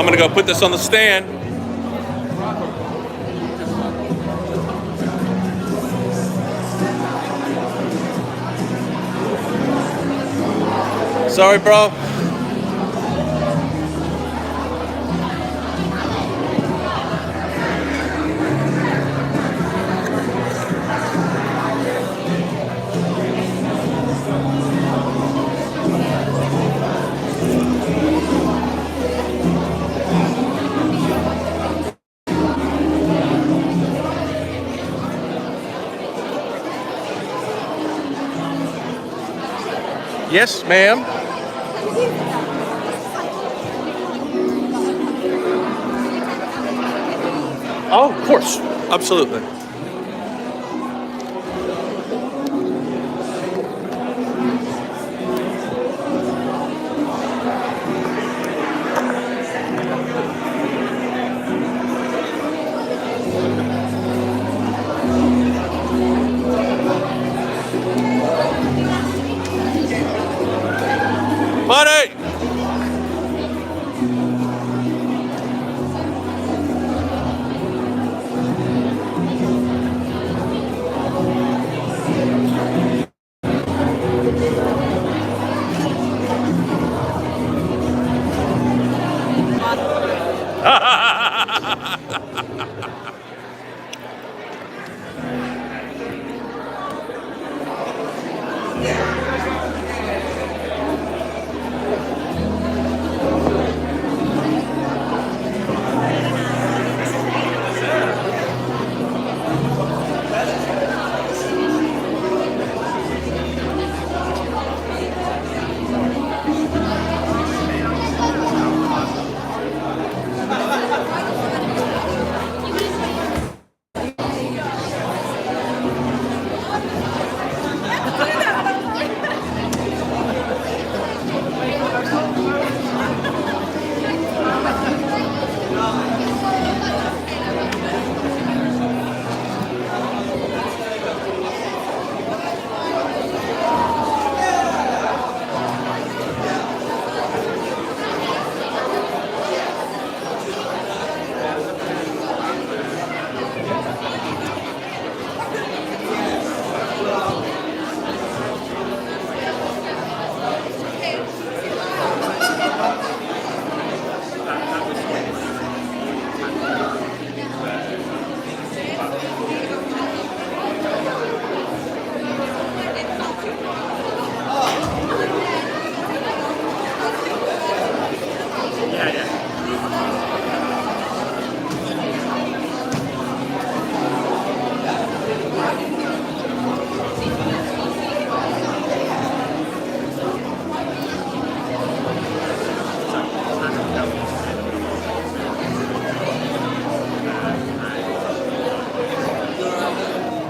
I'm gonna go put this on the stand. Sorry, bro. Yes, ma'am. Oh, of course. Absolutely. Buddy!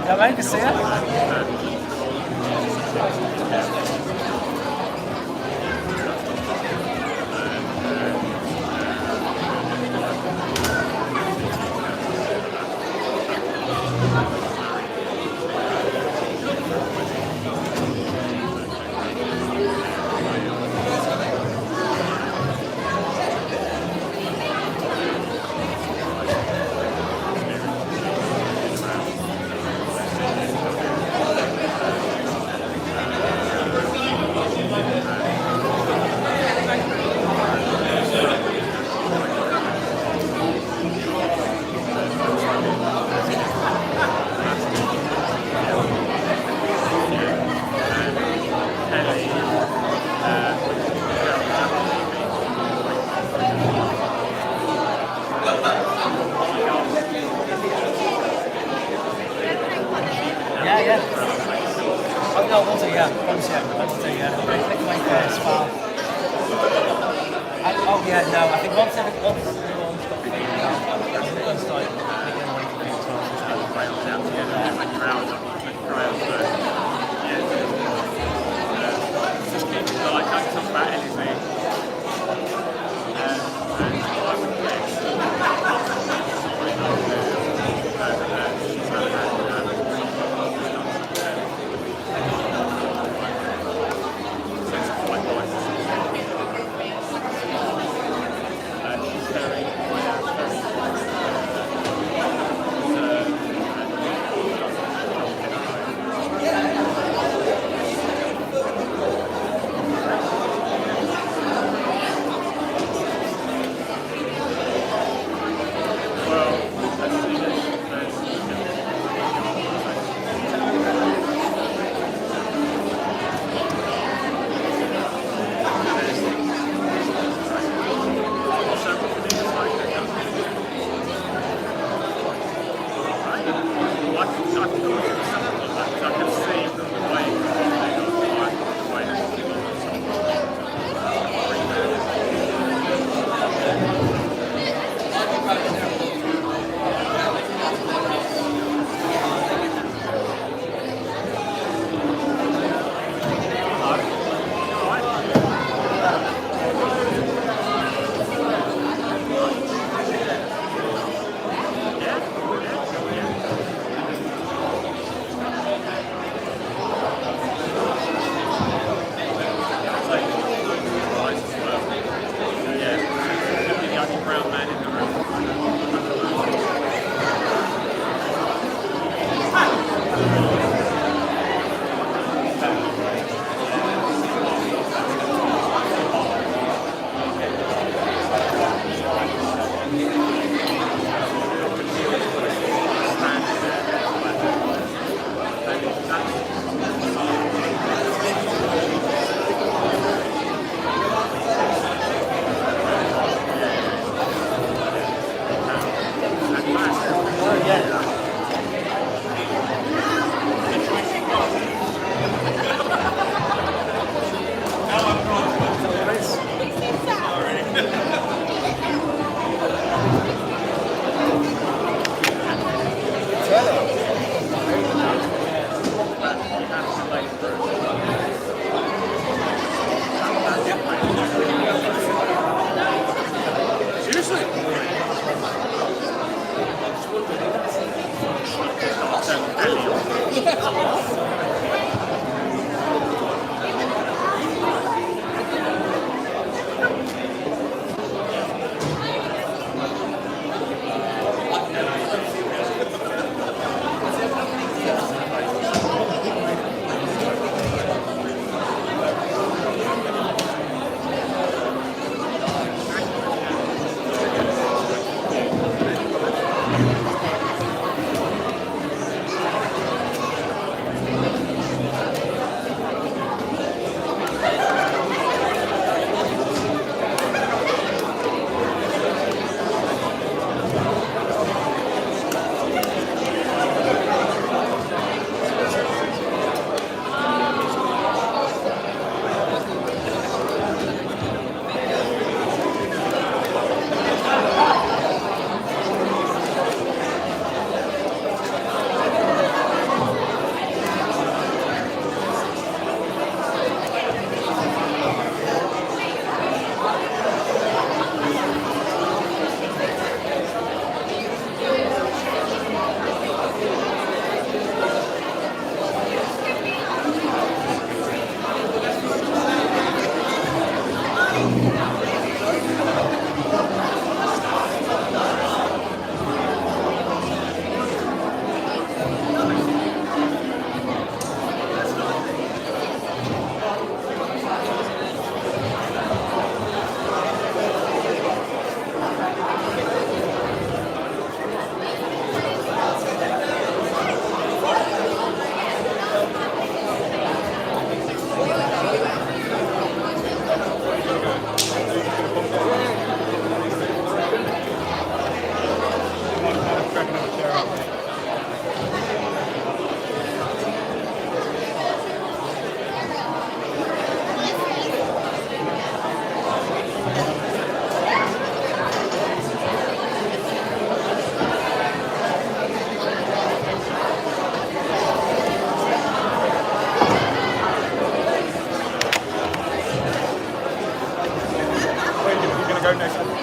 Ja, mate, see ya. Yeah. Oh no, one yeah. Click my first file. Oh yeah, no. I think once everyone's got figured out, I'm going to start making away from it Just keep it like don't talk about anything.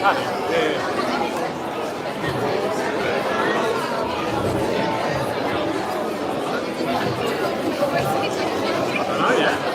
Paddy. Yeah. Oh yeah.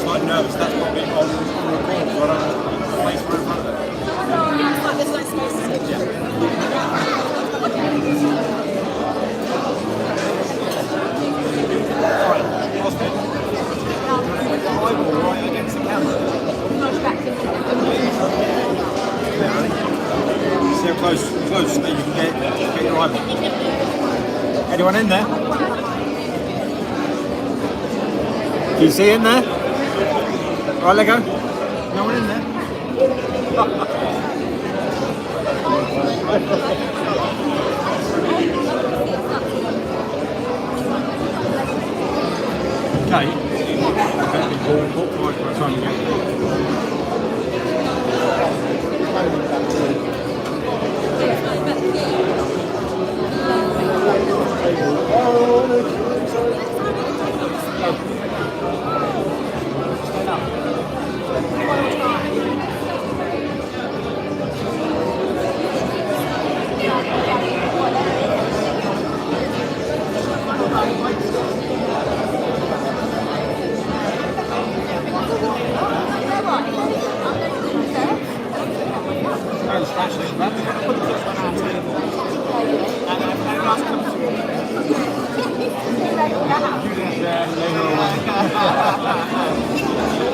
Slightly nervous, that's probably on record, so I don't have a place right in front of it. It's like there's no space to switch. Right, last bit. Put your eyeball right against the camera. See how close that you can get your eyeball. Anyone in there? Do you see in there? Right, let go. No one in there. Okay. That'd be cool. Right, by the time you get there.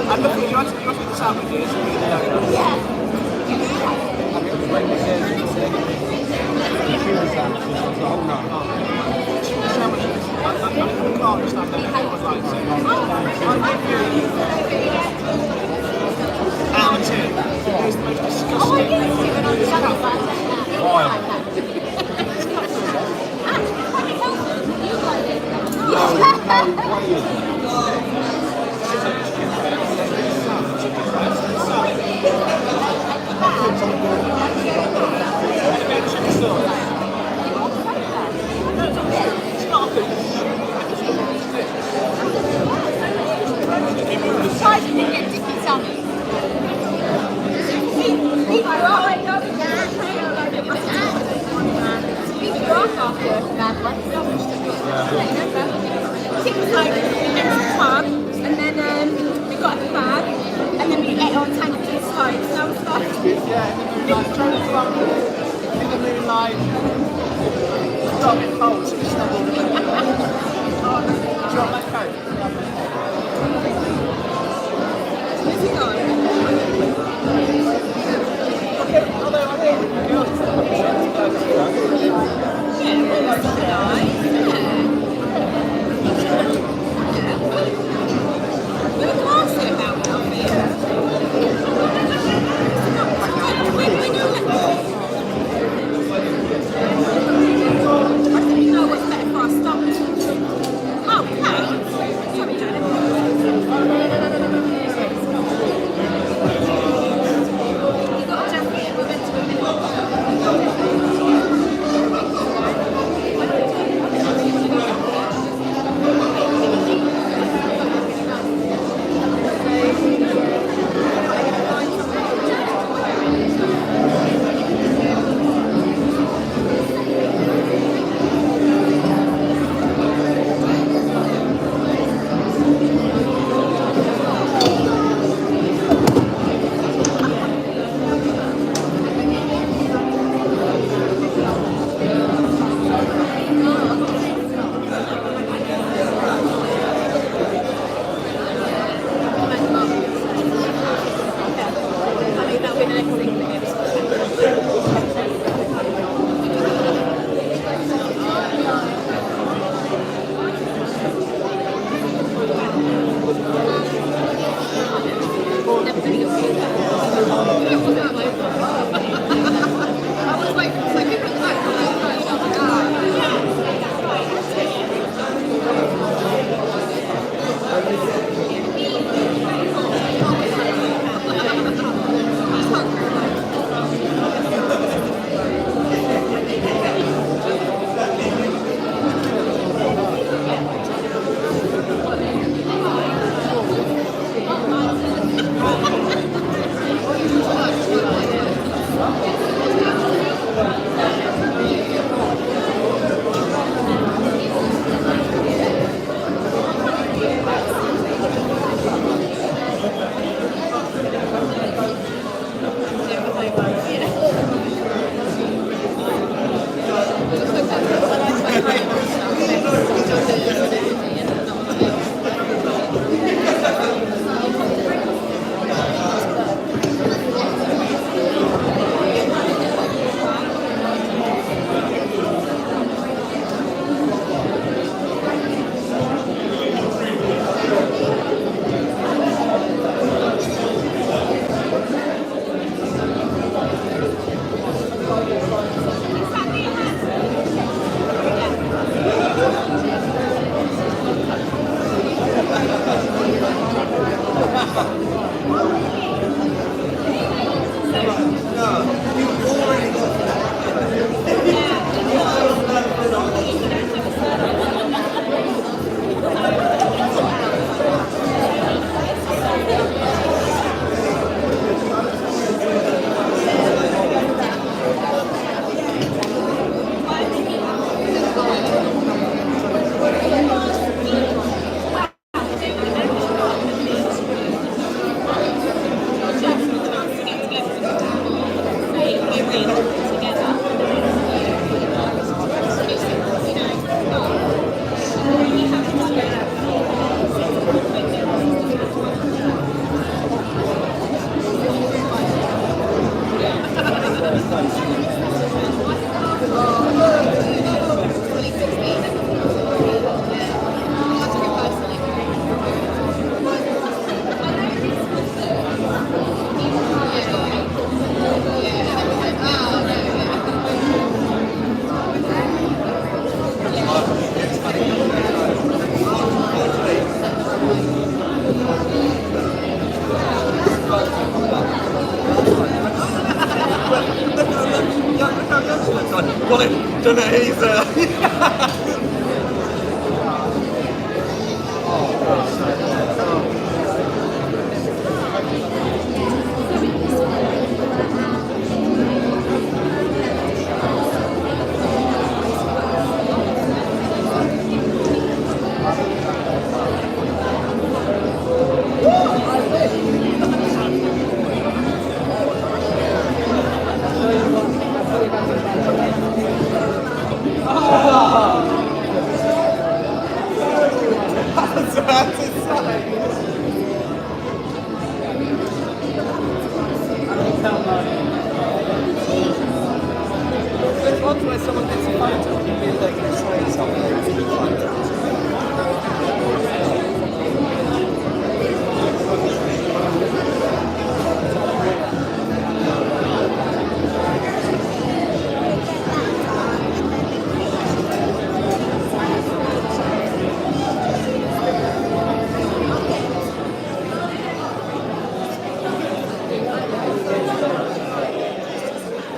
I'm looking at you want the sandwiches. And then we got a kebab, and then we ate on tank to the side. So I was moonlight, trying to come in the moonlight. Got a bit cold, so we snuggled a bit. Do you want that coat? Where's he gone? Although I think girls probably should go to that. Yeah, well, that's nice. We were classy about it, aren't we? Where do we know it? I think we know what's better for our stock. Oh, hey. Sorry, Janet. You got a jacket. We went to a Don't know, he's where someone gets a photo and maybe they can say something to the photo.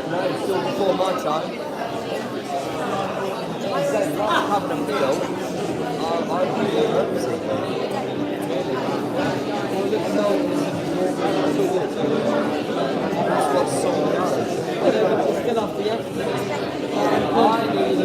No, it's still before my time. I said, rather than having a meal, I really hope so. That's what someone does. Still after yesterday. I need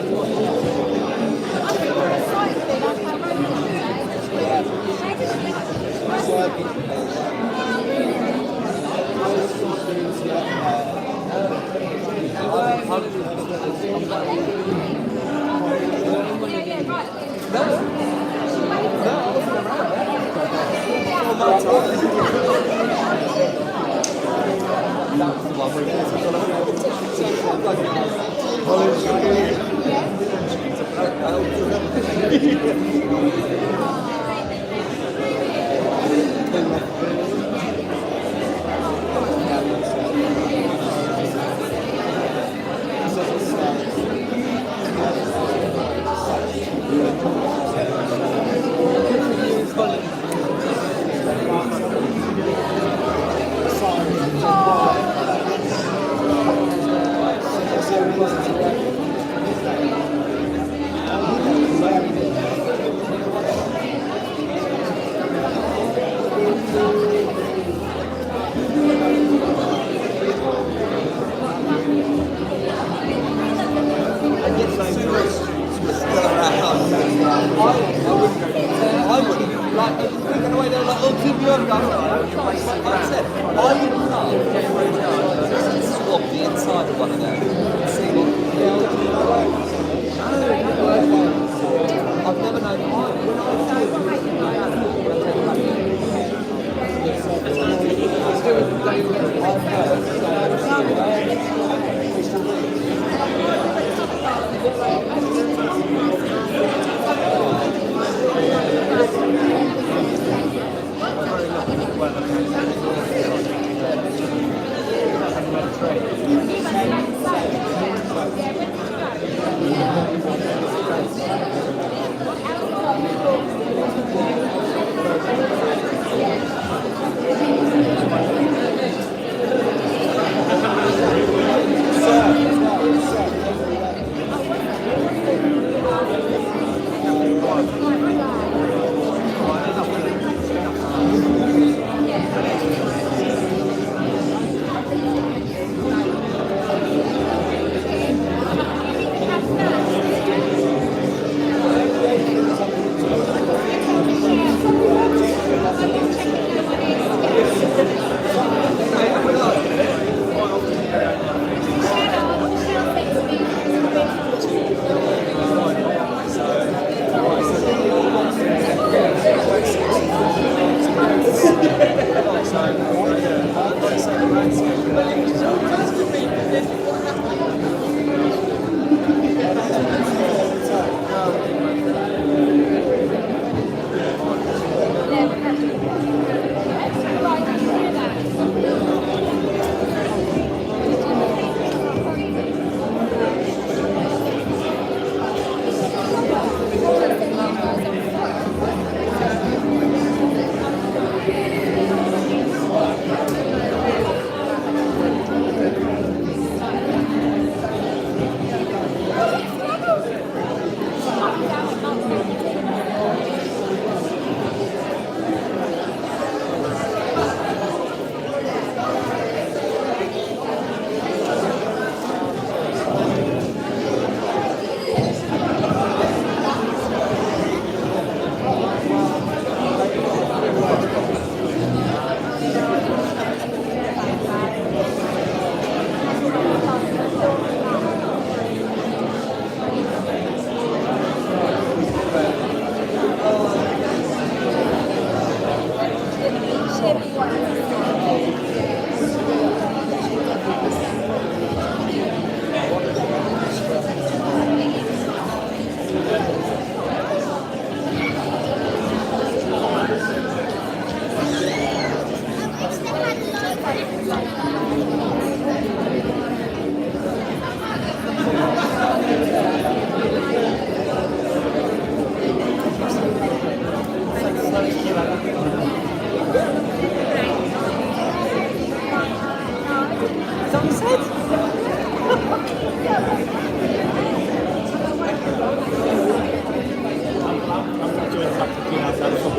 I wouldn't. Like, thinking away, they were like, oh, keep your gun. Like I said, I would love to swap the inside of one of them and see what the I've never known why. Is on his head? I'm doing practically myself.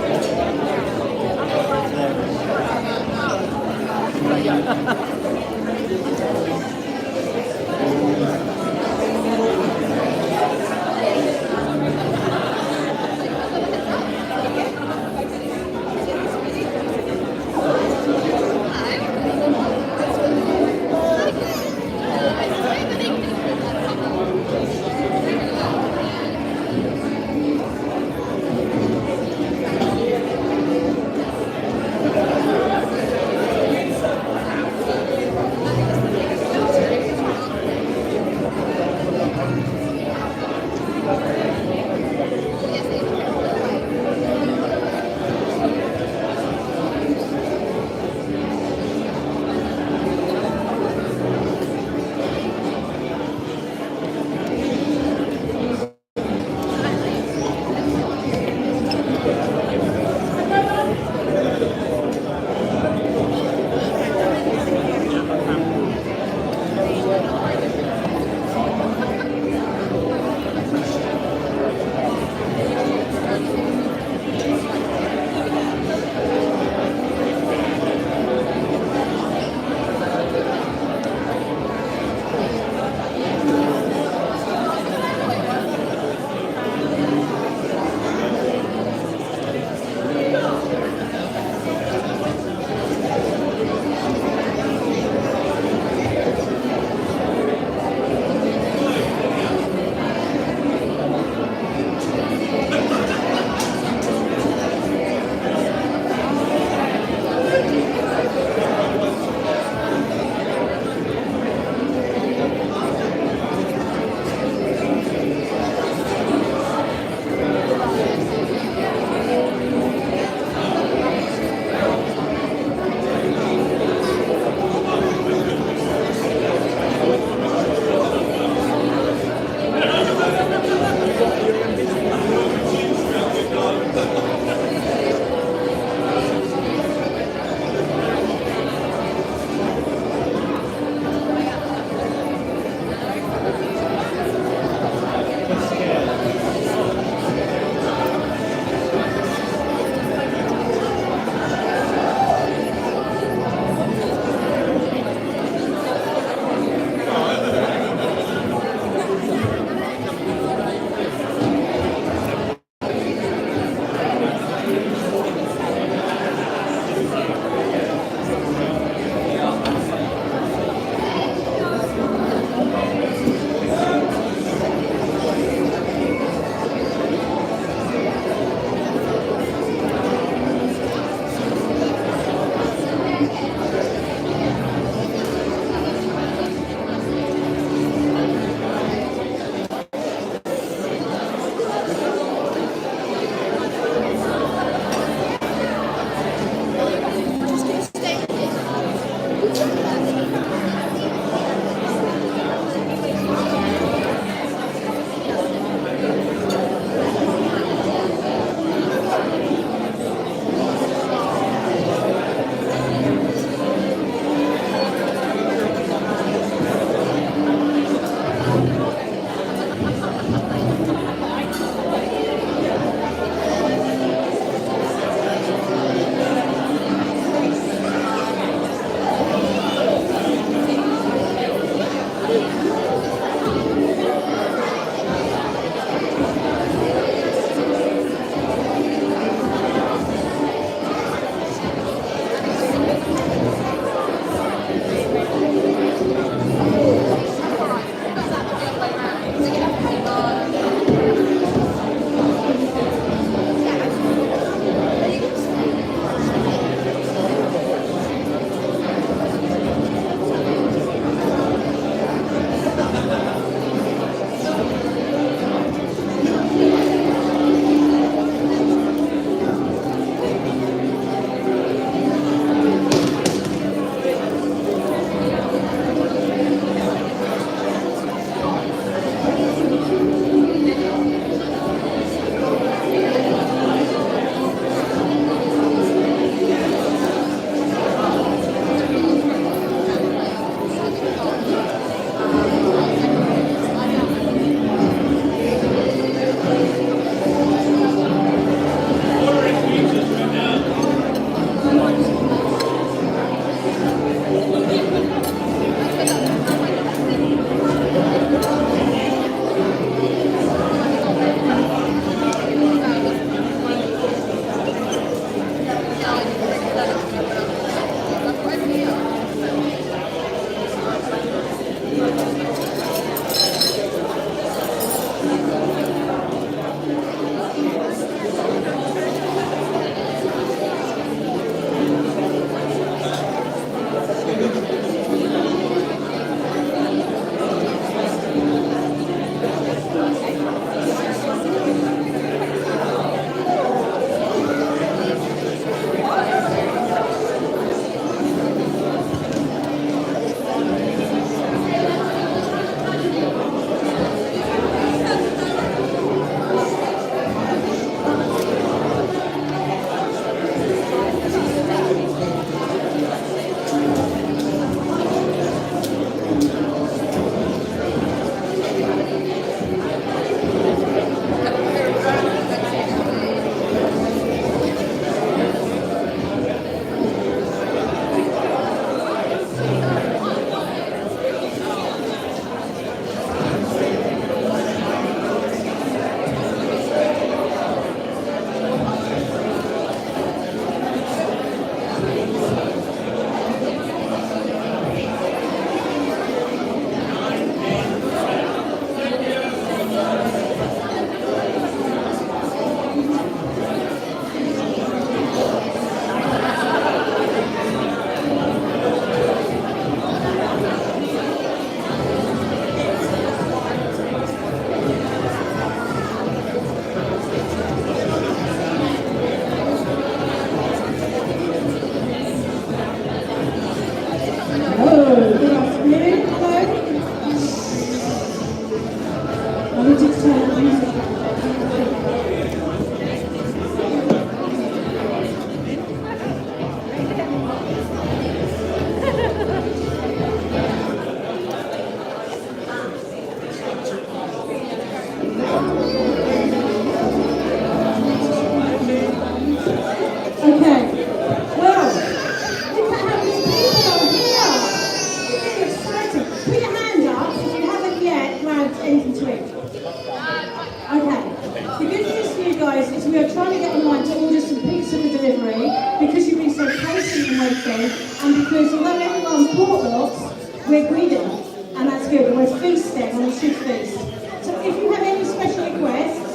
we're greedy, and that's good. And we're feasting on the true feast. So if you have any special requests,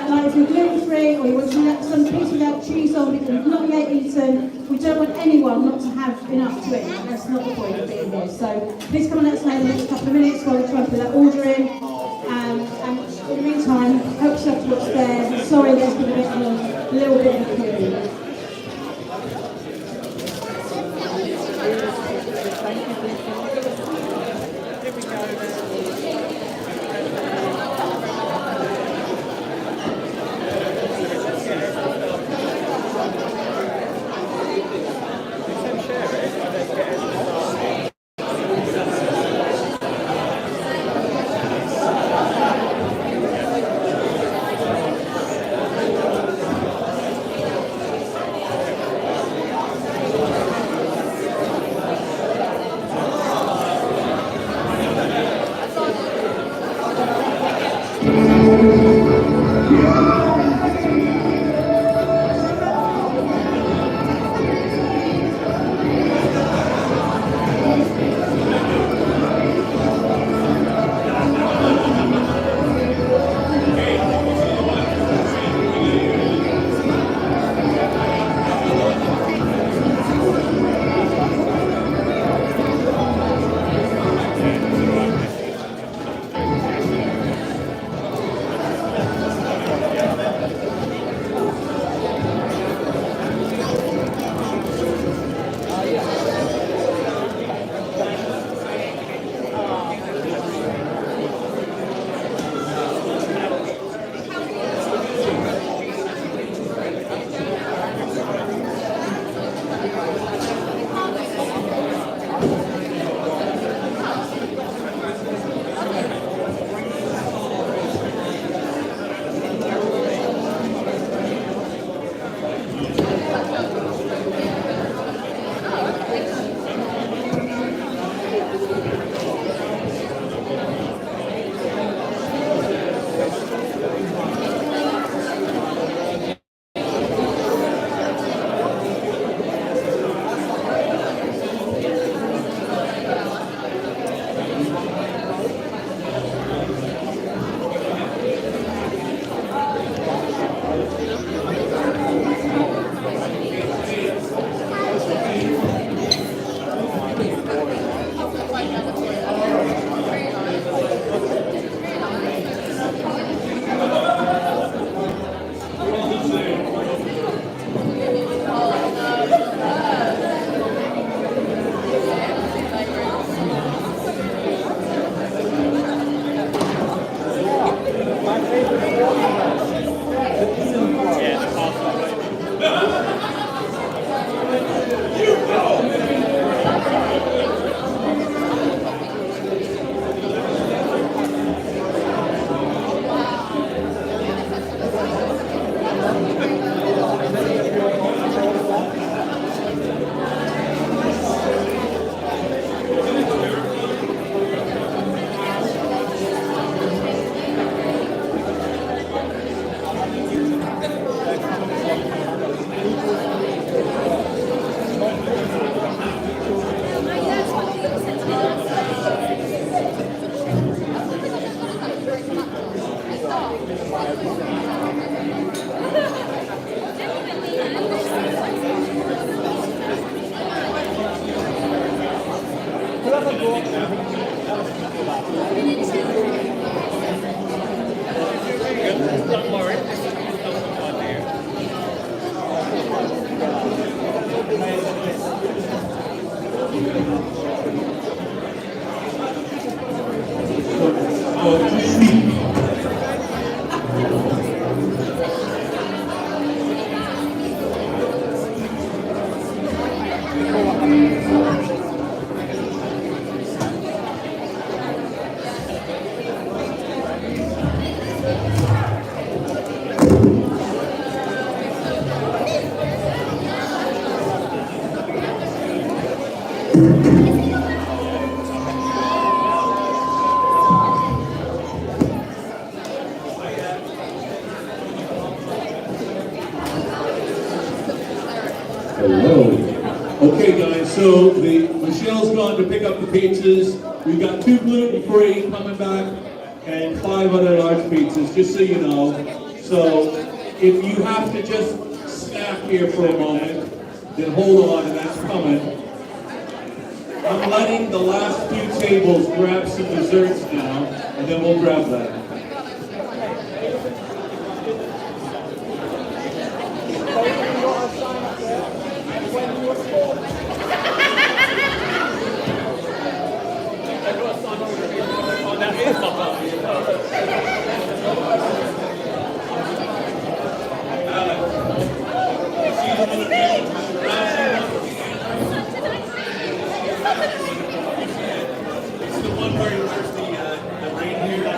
like if you're gluten-free or you want some piece without cheese on it and not yet eaten, we don't want anyone not to have enough to eat. That's not the point of being here. So please come and let us know in the next couple of minutes while we try and put that order in. And in the meantime, help yourself to what's there. Sorry there's been a little bit of a queue. pizzas. We've got 2 gluten-free coming back and 5 other large pizzas, just so you know. So if you have to just snack here for a moment, then hold on, and that's coming. I'm letting the last few tables grab some desserts now, and then we'll grab that. It's the one where there's the reindeer.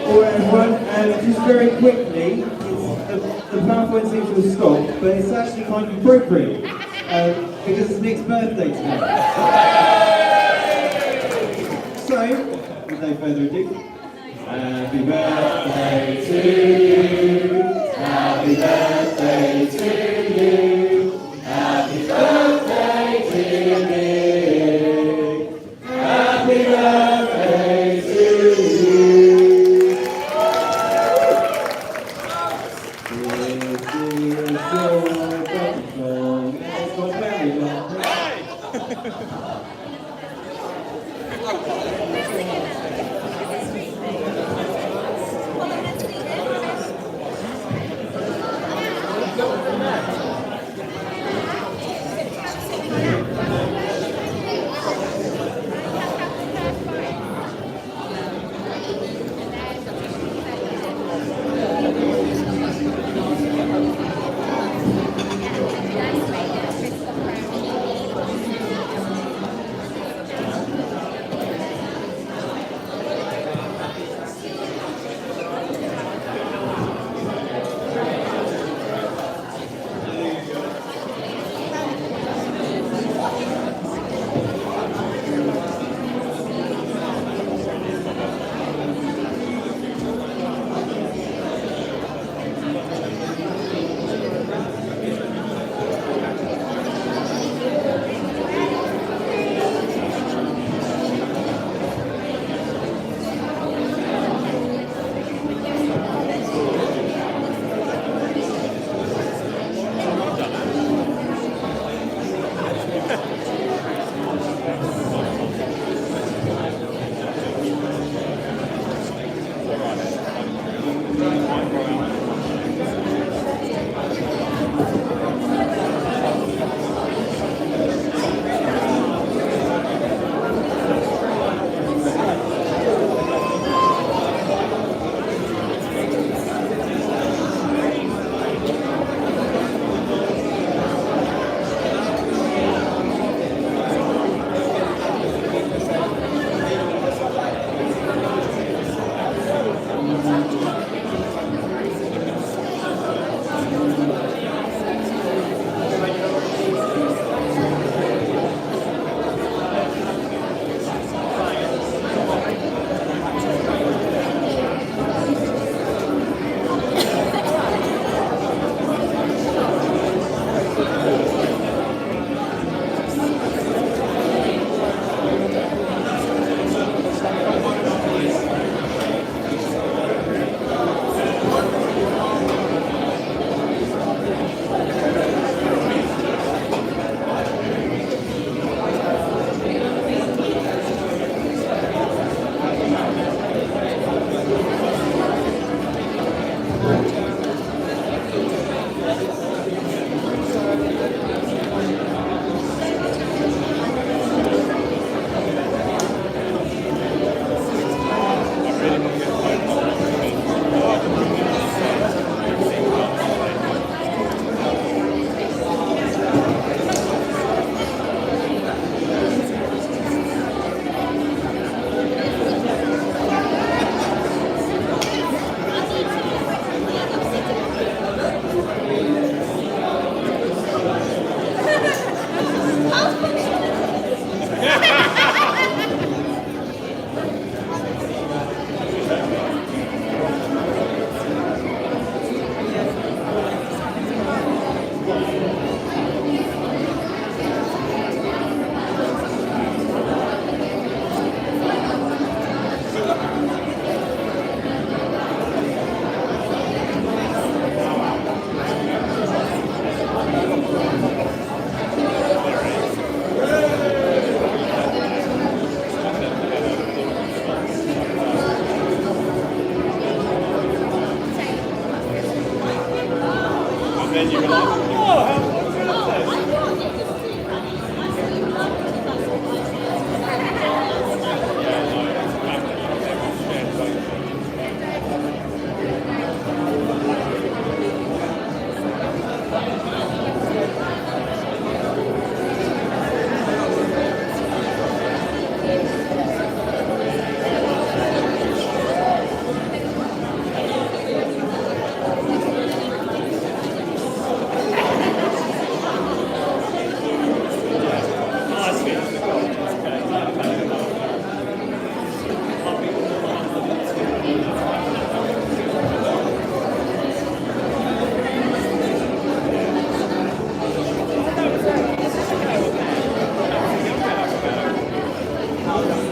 Alright everyone, just very quickly, the PowerPoint seems to have stopped, but it's actually kind of appropriate, because it's Nick's birthday today. So, with no further ado, happy birthday to you, happy birthday to you, happy birthday to Nick, happy birthday to you. then you were like, oh, how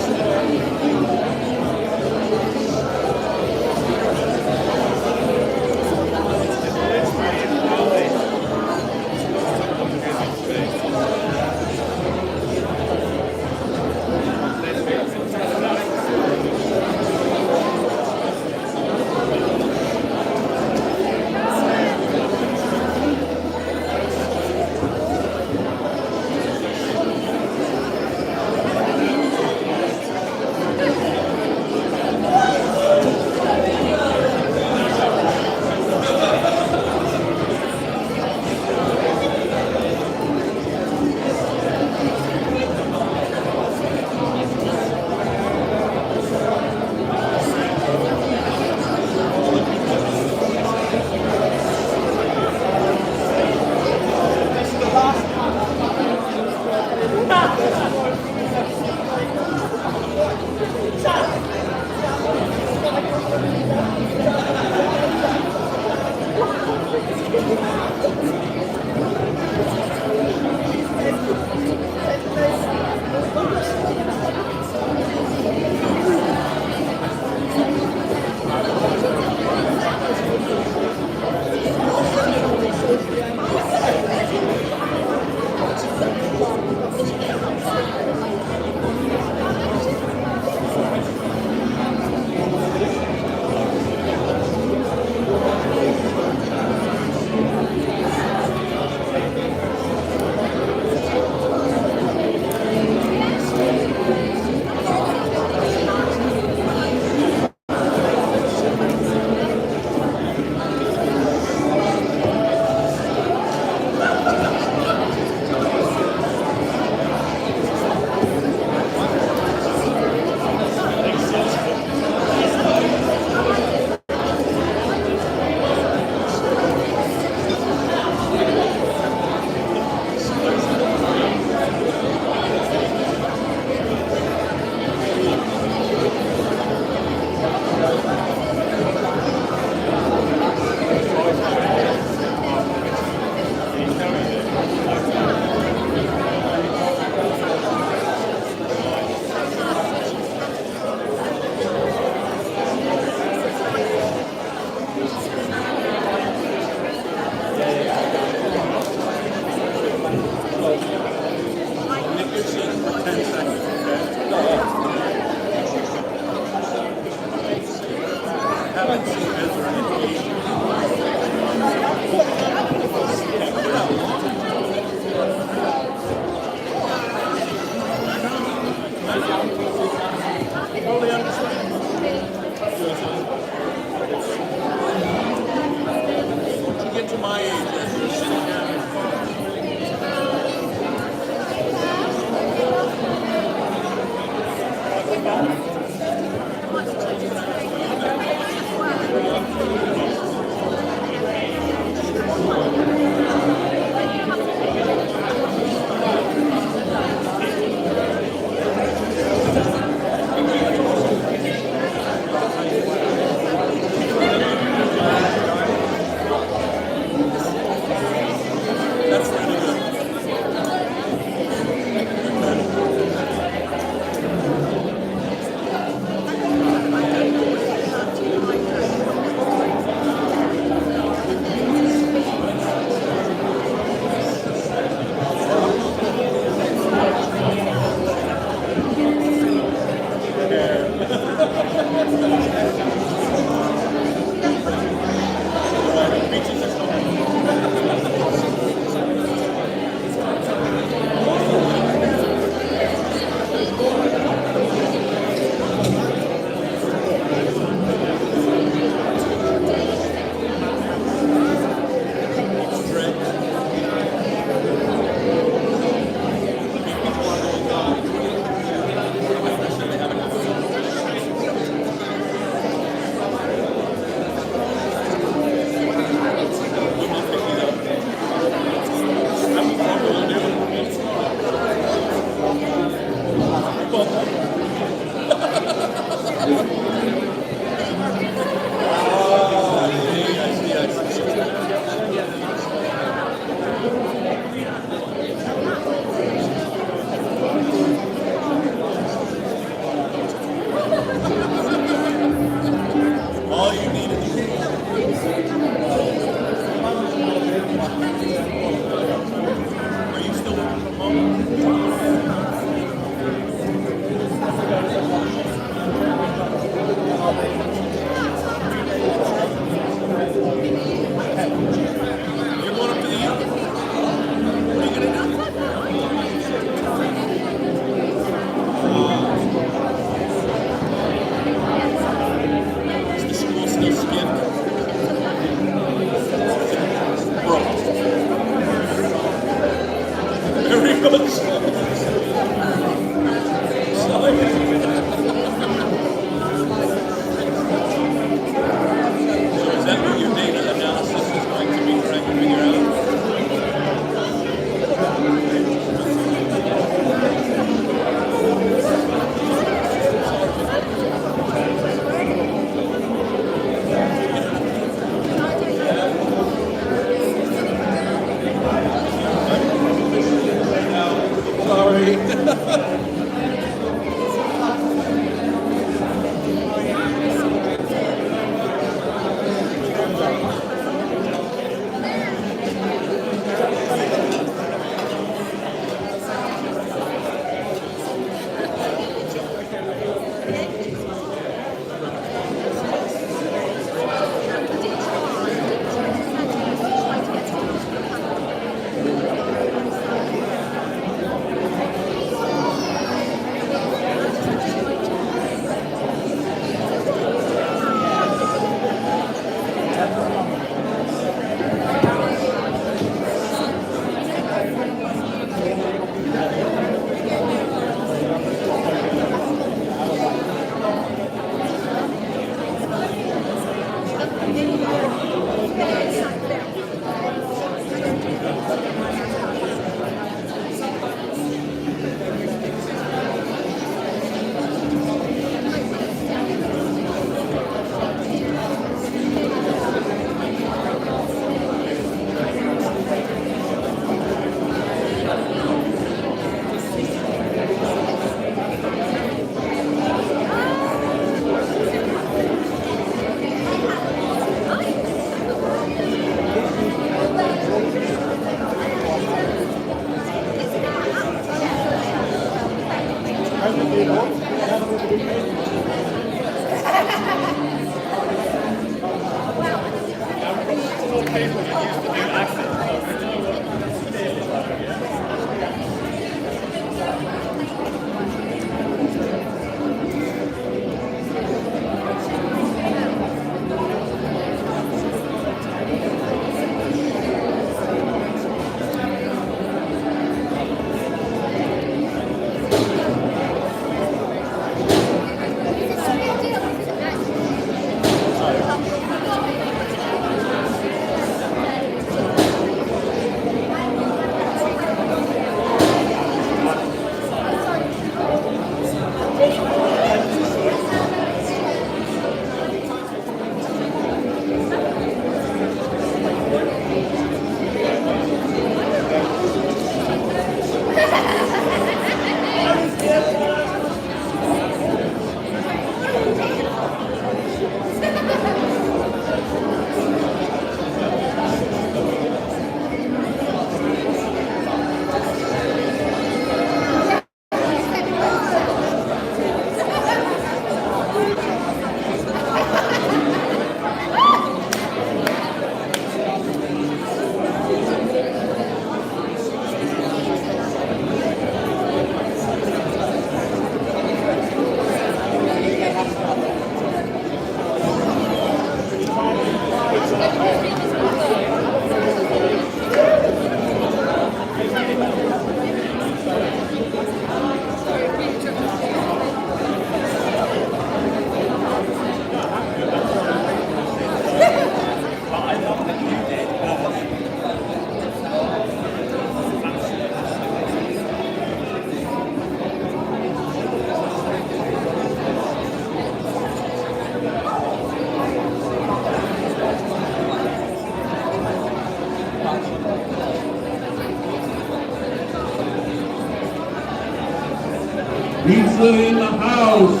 Pizza in the house.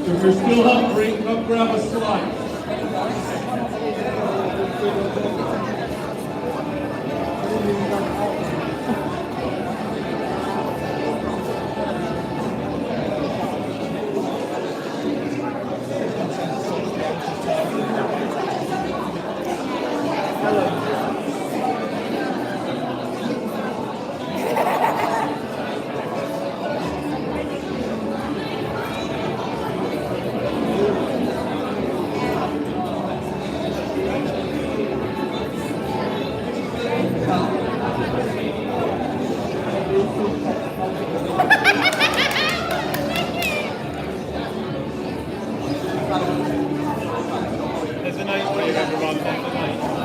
If you're still hungry, come grab a slice. There's a nice way to run there.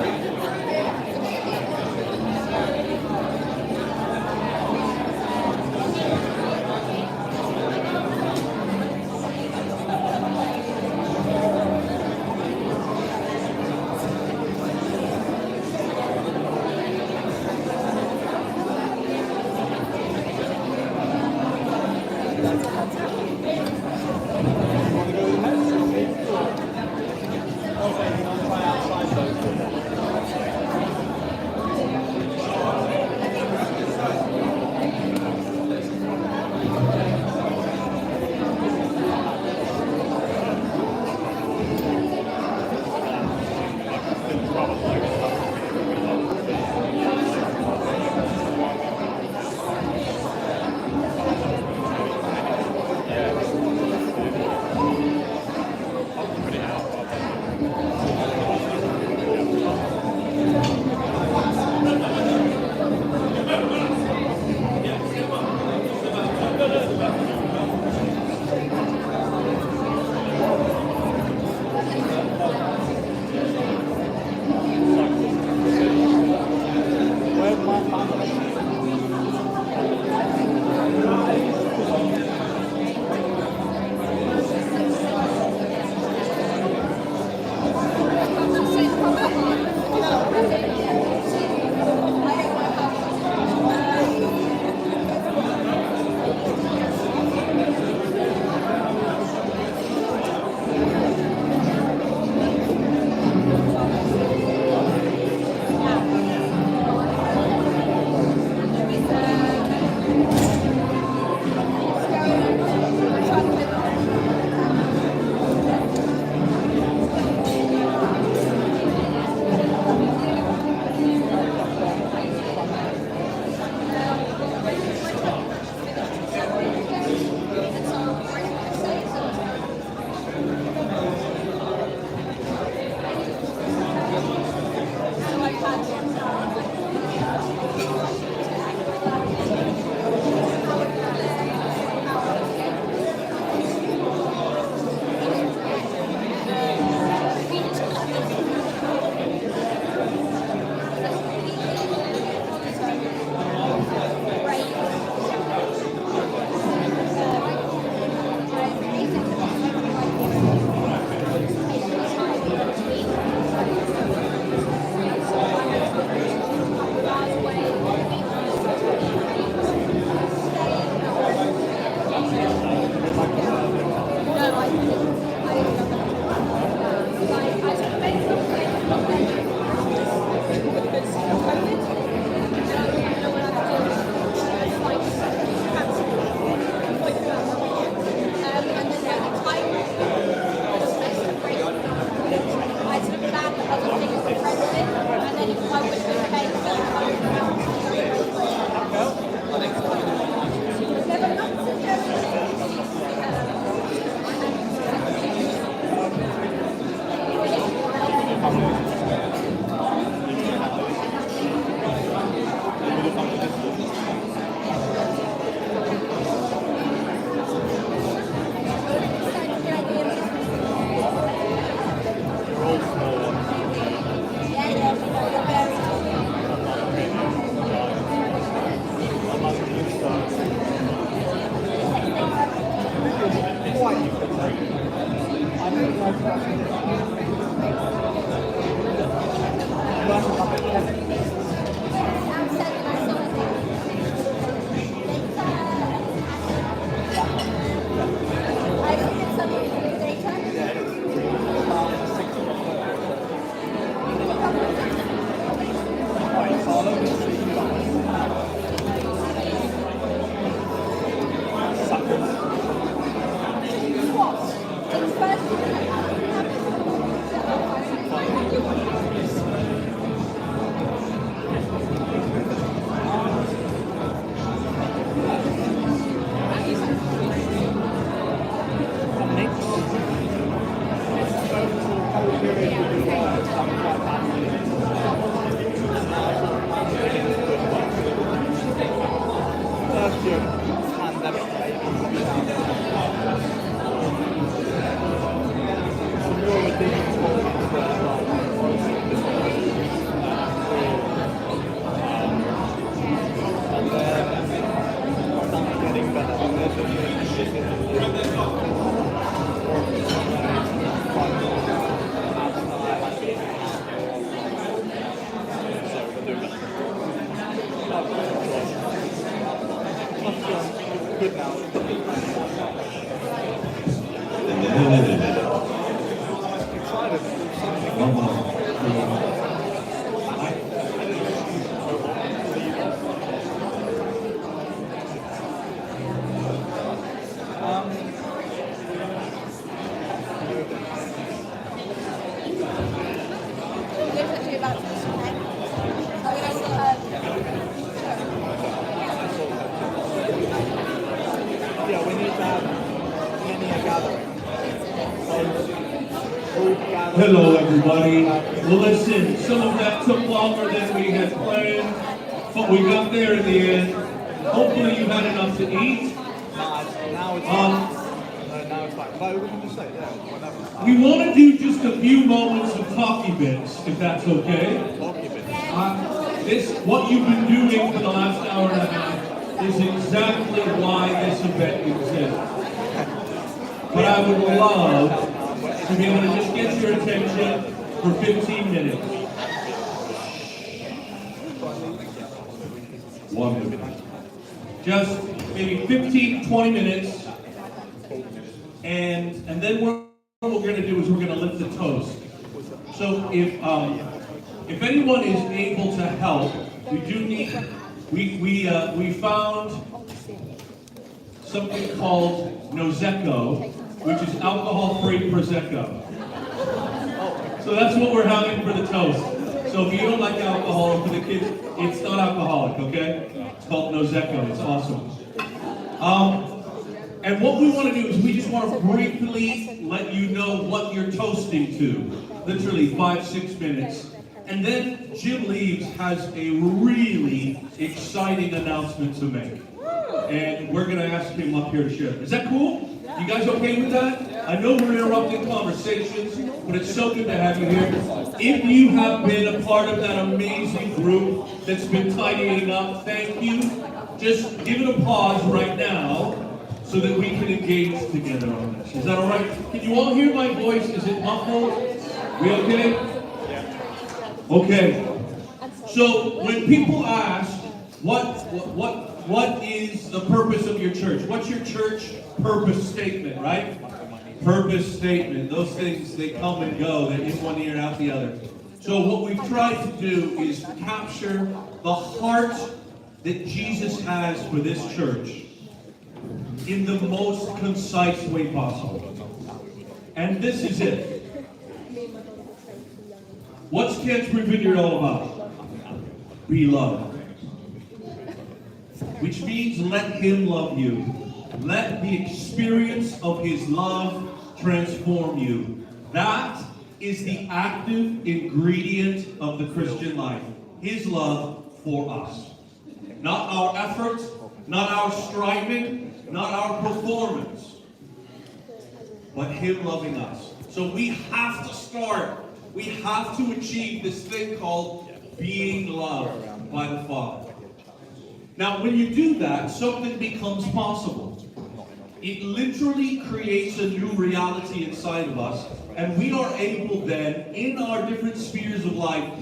Okay. Yeah, we need to have many a gathering. Hello, everybody. Well, listen, some of that took longer than we had planned, but we got there in the end. Hopefully, you had enough to eat. Now it's like, but we can just say, yeah, whatever. We want to do just a few moments of coffee bits, if that's okay. What you've been doing for the last hour and a half is exactly why this event exists. But I would love to be able to just get your attention for 15 minutes. Wonderful. Just maybe 15, 20 minutes. And then what we're going to do is we're going to lift the toast. So if anyone is able to help, we found something called Nosecco, which is alcohol-free Prosecco. So that's what we're having for the toast. So if you don't like alcohol, for the kids, it's not alcoholic, okay? It's called Nosecco. It's awesome. And what we want to do is we just want to briefly let you know what you're toasting to. Literally 5-6 minutes. And then Jim Leaves has a really exciting announcement to make. And we're going to ask him up here to share. Is that cool? You guys okay with that? I know we're interrupting conversations, but it's so good to have you here. If you have been a part of that amazing group that's been tidying up, thank you. Just give it a pause right now so that we can engage together on this. Is that all right? Can you all hear my voice? Is it muffled? We okay? Okay. So when people ask, what is the purpose of your church? What's your church purpose statement, right? Purpose statement. Those things, they come and go. They're in one ear and out the other. So what we've tried to do is capture the heart that Jesus has for this church in the most concise way possible. And this is it. What's Canterbury Vineyard all about? Be loved. Which means let Him love you. Let the experience of His love transform you. That is the active ingredient of the Christian life. His love for us. Not our efforts, not our striving, not our performance, but Him loving us. So we have to start. We have to achieve this thing called being loved by the Father. Now, when you do that, something becomes possible. it literally creates a new reality inside of us, and we are able then, in our different spheres of life,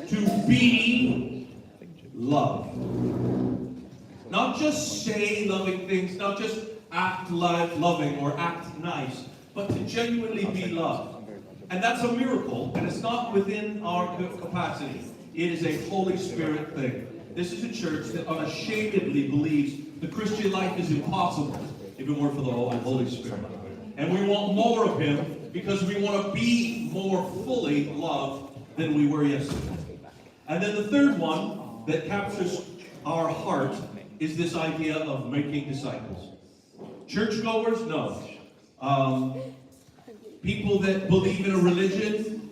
to be love. Not just say loving things, not just act loving or act nice, but to genuinely be loved. And that's a miracle, and it's not within our capacity. It is a Holy Spirit thing. This is a church that unashamedly believes the Christian life is impossible if it weren't for the Holy Spirit. And we want more of Him because we want to be more fully loved than we were yesterday. And then the third one that captures our heart is this idea of making disciples. Churchgoers? No. People that believe in a religion?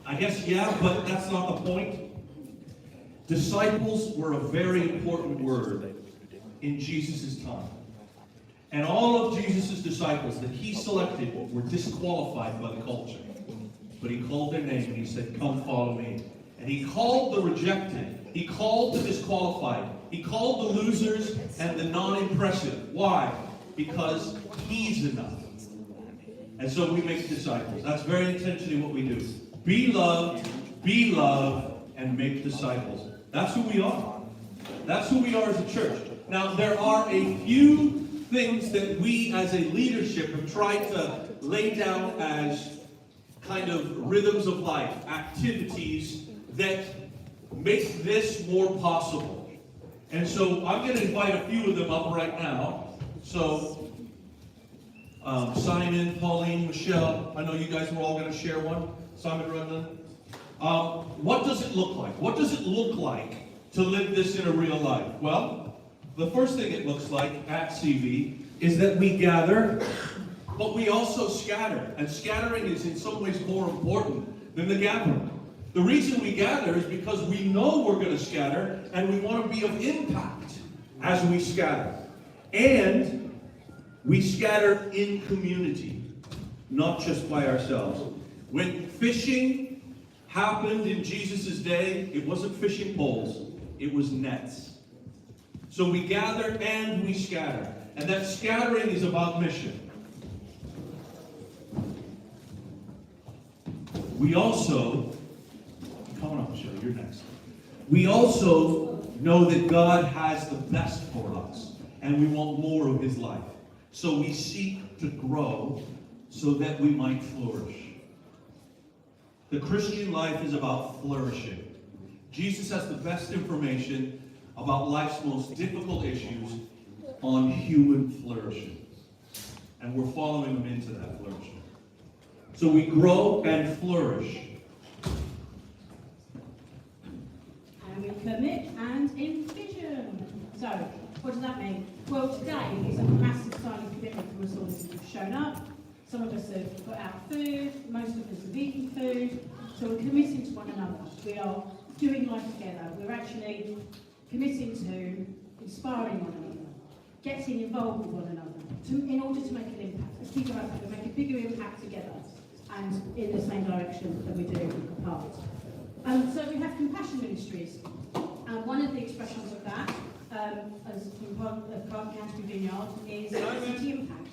I guess, yeah, but that's not the point. Disciples were a very important word in Jesus' time. And all of Jesus' disciples that He selected were disqualified by the culture. But He called their name and He said, "Come follow me." And He called the rejected. He called the disqualified. He called the losers and the non-impressive. Why? Because He's enough. And so we make disciples. That's very intentionally what we do. Be loved, and make disciples. That's who we are. That's who we are as a church. Now, there are a few things that we as a leadership have tried to lay down as kind of rhythms of life, activities that make this more possible. And so I'm going to invite a few of them up right now. So, Simon, Pauline, Michelle, I know you guys were all going to share one. Simon Rudland. What does it look like? What does it look like to live this in a real life? Well, the first thing it looks like at CV is that we gather, but we also scatter. And scattering is in some ways more important than the gathering. The reason we gather is because we know we're going to scatter, and we want to be of impact as we scatter. And we scatter in community, not just by ourselves. When fishing happened in Jesus' day, it wasn't fishing poles, it was nets. So we gather and we scatter. And that scattering is about mission. We also, come on up, Michelle, you're next. We also know that God has the best for us, and we want more of His life. So we seek to grow so that we might flourish. The Christian life is about flourishing. Jesus has the best information about life's most difficult issues on human flourishing. And we're following Him into that flourishing. So we grow and flourish. And we commit and envision. So, what does that mean? Well, today is a massive sign of commitment from us all who've shown up. Some of us have put out food, most of us have eaten food. So we're committing to one another. We are doing life together. We're actually committing to inspiring one another, getting involved with one another, in order to make an impact. As people like that, we make a bigger impact together and in the same direction that we do apart. So we have compassion ministries. And one of the expressions of that, as from Canterbury Vineyard, is City Impact.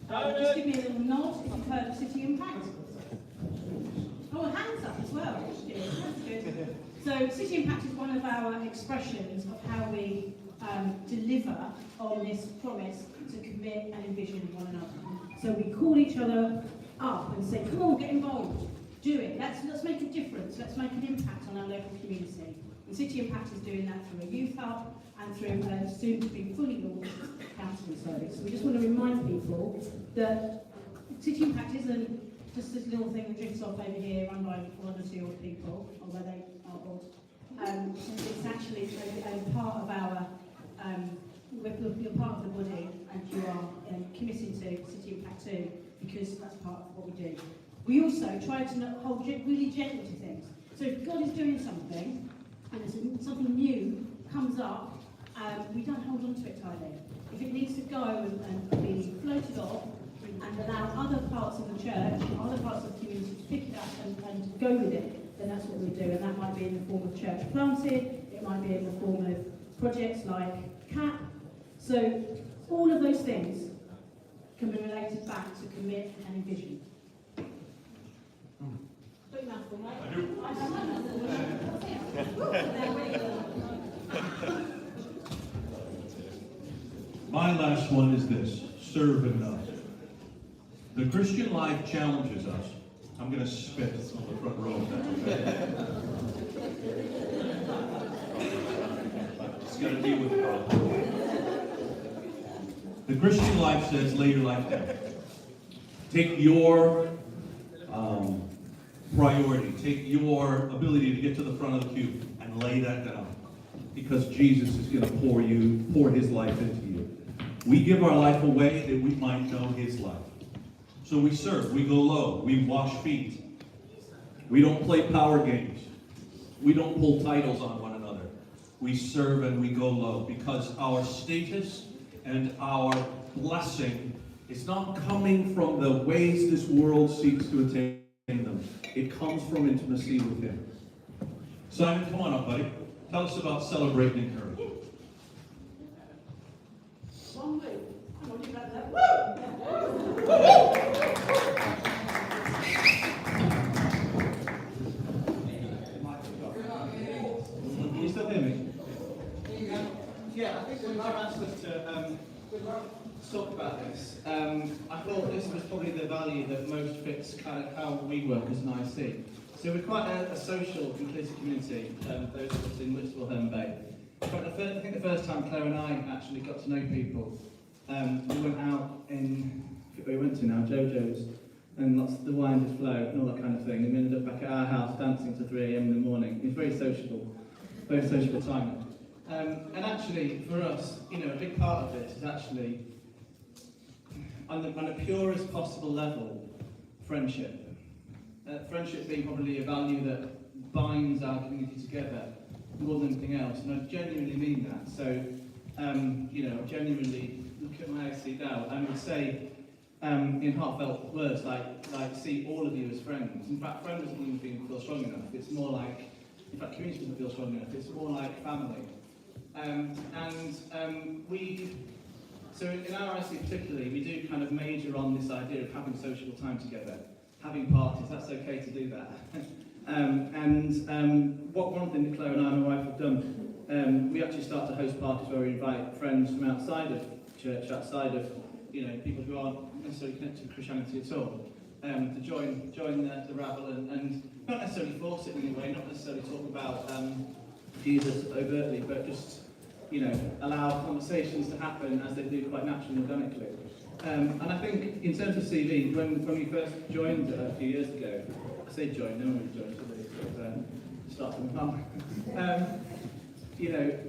Just give me a little nod if you've heard of City Impact. Oh, hands up as well. That's good. So City Impact is one of our expressions of how we deliver on this promise to commit and envision one another. So we call each other up and say, come on, get involved, do it. Let's make a difference. Let's make an impact on our local community. And City Impact is doing that through a youth hub and through a soon-to-be fully launched counselling service. So we just want to remind people that City Impact isn't just this little thing that drifts off over here, run by one or two old people, although they are old. It's actually a part of our, you're part of the body, and you are committing to City Impact too, because that's part of what we do. We also try to hold really gently to things. So if God is doing something, and something new comes up, we don't hold on to it tightly. If it needs to go and be floated off, and allow other parts of the church, other parts of the community to pick it up and go with it, then that's what we do. And that might be in the form of church planted, it might be in the form of projects like CAP. So all of those things can be related back to commit and envision. Big mouthful, right? I do. My last one is this: serve and know. The Christian life challenges us. I'm going to spit on the front row. If that's okay. It's going to be with God. The Christian life says, lay your life down. Take your priority, take your ability to get to the front of the queue and lay that down. Because Jesus is going to pour his life into you. We give our life away that we might know his life. So we serve, we go low, we wash feet. We don't play power games. We don't pull titles on one another. We serve and we go low because our status and our blessing is not coming from the ways this world seeks to attain them. It comes from intimacy with him. Simon, come on up, buddy. Tell us about celebrating and courage. One move. Come on, you got that. Woo! Can you still hear me? Yeah, I think when I've asked us to talk about this, I thought this was probably the value that most fits kind of how we work as an IC. So we're quite a social, inclusive community, those of us in Whitstable, Herne Bay. In fact, I think the first time Claire and I actually got to know people, we went to Jojo's, and lots of the wine just flowed and all that kind of thing, and we ended up back at our house dancing till 3 a.m. in the morning. It was very sociable time. And actually, for us, a big part of this is actually, on the purest possible level, friendship. Friendship being probably a value that binds our community together more than anything else, and I genuinely mean that. So, genuinely look at my IC now, and would say, in heartfelt words, like see all of you as friends. In fact, friend doesn't even feel strong enough. It's more like, in fact, community doesn't feel strong enough. It's more like family. So in our IC particularly, we do kind of major on this idea of having social time together, having parties. That's okay to do that. One thing that Claire and I and my wife have done, we actually start to host parties where we invite friends from outside of church, outside of people who aren't necessarily connected to Christianity at all, to join the rabble and not necessarily force it in any way, not necessarily talk about Jesus overtly, but just allow conversations to happen as they do quite naturally and organically. And I think in terms of CV, when we first joined a few years ago, I say joined, no one really joined, so they start from mum.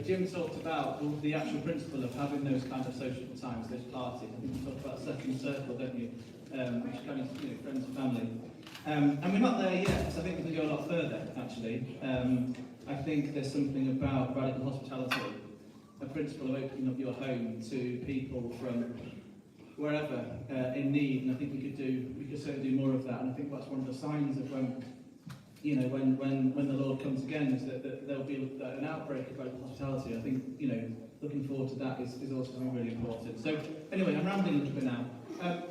Jim talked about the actual principle of having those kind of social times, those parties. I think you talked about second circle, don't you? Which kind of friends and family. And we're not there yet, so I think we can go a lot further, actually. I think there's something about radical hospitality, a principle of opening up your home to people from wherever in need, and I think we could certainly do more of that. And I think that's one of the signs of when the Lord comes again, is that there'll be an outbreak of radical hospitality. I think looking forward to that is also something really important. So anyway, I'm rambling a little bit now.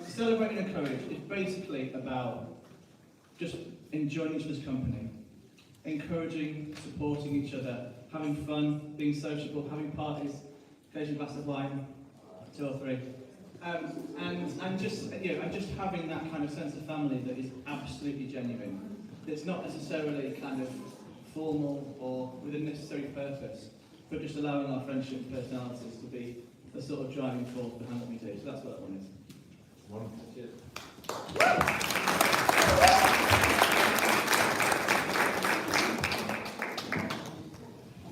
Celebrating and courage is basically about just enjoying each other's company, encouraging, supporting each other, having fun, being sociable, having parties, occasionally a glass of wine, 2 or 3, and just having that kind of sense of family that is absolutely genuine. It's not necessarily kind of formal or with a necessary purpose, but just allowing our friendship and personalities to be the sort of driving force behind what we do. So that's what that one is. Wonderful. Cheers.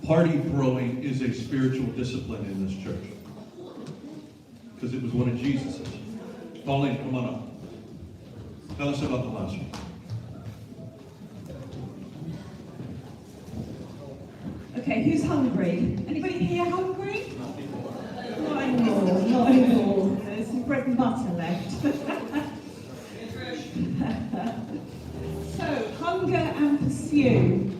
Party throwing is a spiritual discipline in this church, because it was one of Jesus's. Pauline, come on up. Tell us about the last one. Okay, who's hungry? Anybody here hungry? Not anymore, not anymore. There's some bread and butter left. So, hunger and pursue.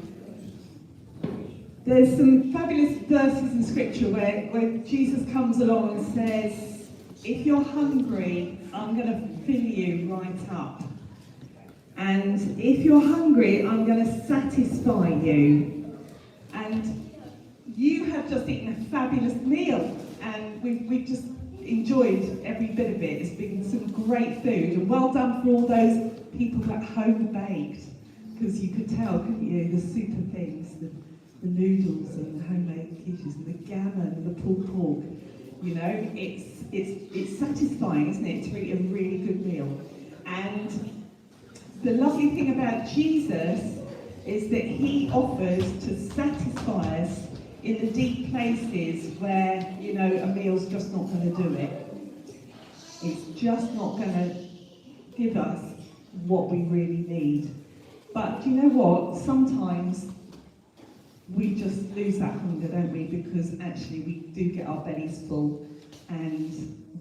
There's some fabulous verses in scripture where Jesus comes along and says, if you're hungry, I'm going to fill you right up. And if you're hungry, I'm going to satisfy you. And you have just eaten a fabulous meal, and we've just enjoyed every bit of it. It's been some great food, and well done for all those people that home baked, because you could tell, couldn't you, the super things, the noodles and the homemade quiches and the gammon and the pulled pork. You know, it's satisfying, isn't it, to eat a really good meal. And the lovely thing about Jesus is that he offers to satisfy us in the deep places where, you know, a meal's just not going to do it. It's just not going to give us what we really need. But do you know what? Sometimes we just lose that hunger, don't we? Because actually we do get our bellies full, and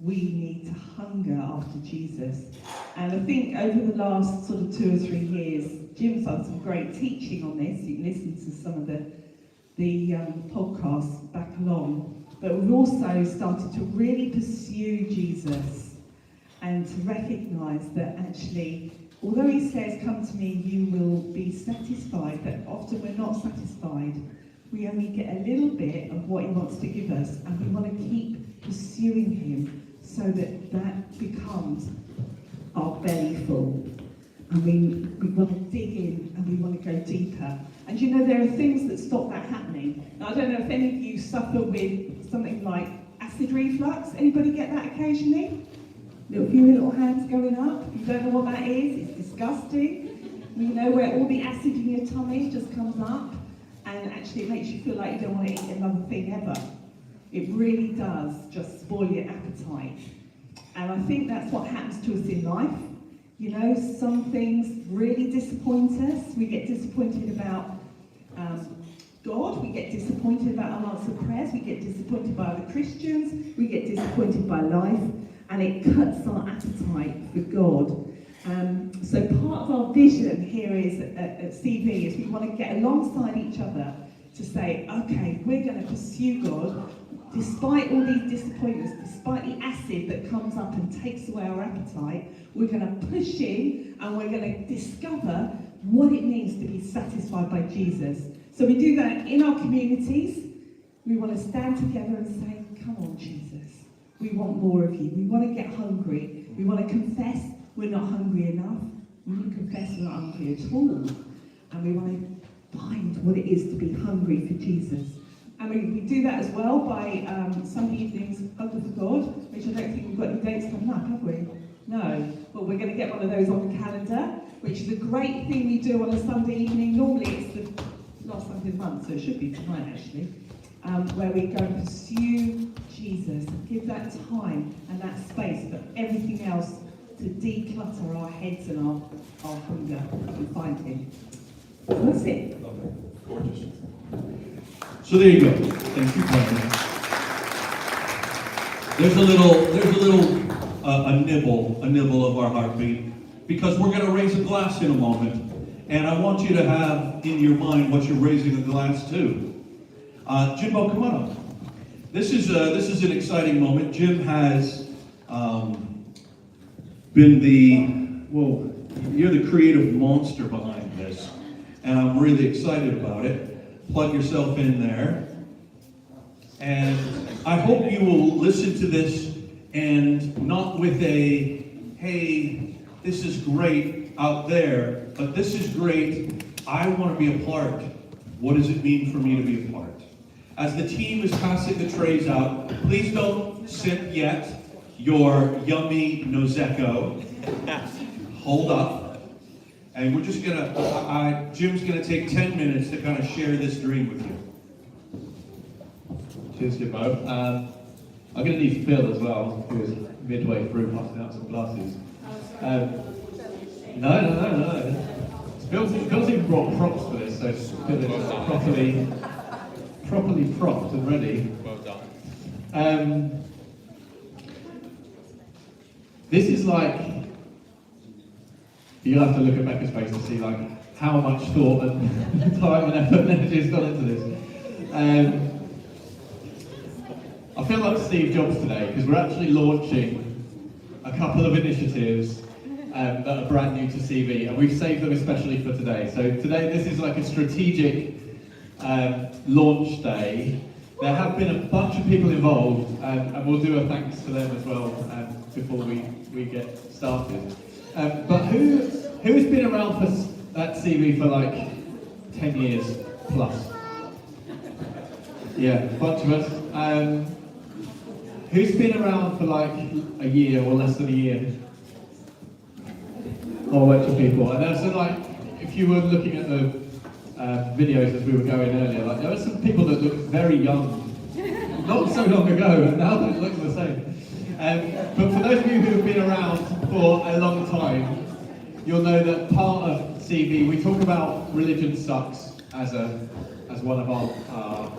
we need to hunger after Jesus. And I think over the last sort of 2 or 3 years, Jim's done some great teaching on this. You can listen to some of the podcasts back along. But we've also started to really pursue Jesus and to recognise that actually, although he says, come to me, you will be satisfied, that often we're not satisfied. We only get a little bit of what he wants to give us, and we want to keep pursuing him so that that becomes our belly full. And we want to dig in, and we want to go deeper. And you know, there are things that stop that happening. Now, I don't know if any of you suffer with something like acid reflux. Anybody get that occasionally? A few little hands going up. You don't know what that is. It's disgusting. You know, where all the acid in your tummy just comes up, and actually it makes you feel like you don't want to eat another thing ever. It really does just spoil your appetite. And I think that's what happens to us in life. You know, some things really disappoint us. We get disappointed about God. We get disappointed about unanswered prayers. We get disappointed by other Christians. We get disappointed by life. And it cuts our appetite for God. So part of our vision here is at CV is we want to get alongside each other to say, okay, we're going to pursue God despite all these disappointments, despite the acid that comes up and takes away our appetite. We're going to push in, and we're going to discover what it means to be satisfied by Jesus. So we do that in our communities. We want to stand together and say, come on, Jesus. We want more of you. We want to get hungry. We want to confess we're not hungry enough. We want to confess we're not hungry at all. And we want to find what it is to be hungry for Jesus. And we do that as well by Sunday evenings, Hunger for God, which I don't think we've got any dates coming up, have we? No. But we're going to get one of those on the calendar, which is a great thing we do on a Sunday evening. Normally it's the last Sunday of the month, so it should be tonight actually. Where we go and pursue Jesus and give that time and that space for everything else to declutter our heads and our hunger and find him. That's it. Gorgeous. So there you go. Thank you, Karen. There's a little nibble of our heartbeat, because we're going to raise a glass in a moment, and I want you to have in your mind what you're raising a glass to. Jimbo, come on up. This is an exciting moment. Jim has been you're the creative monster behind this, and I'm really excited about it. Plug yourself in there. And I hope you will listen to this, and not with a, hey, this is great out there, but this is great, I want to be a part. What does it mean for me to be a part? As the team is passing the trays out, please don't sip yet your yummy Nosecco. Hold up. And we're just gonna, Jim's gonna take 10 minutes to kind of share this dream with you. Cheers, Jimbo. I'm going to need Phil as well, who is midway through passing out some glasses. No. Phil's even brought props for this, so Phil is properly propped and ready. Well done. This is like, you'll have to look at Becca's face to see like how much thought and time and effort and energy has gone into this. I feel like Steve Jobs today, because we're actually launching a couple of initiatives that are brand new to CV, and we've saved them especially for today. So today, this is like a strategic launch day. There have been a bunch of people involved, and we'll do a thanks to them as well before we get started. But who's been around for that CV for like 10 years plus? Yeah, a bunch of us. Who's been around for like a year or less than a year? Whole bunch of people. And so like, if you were looking at the videos as we were going earlier, like there were some people that looked very young, not so long ago, and now they look the same. But for those of you who have been around for a long time, you'll know that part of CV, we talk about religion sucks as one of our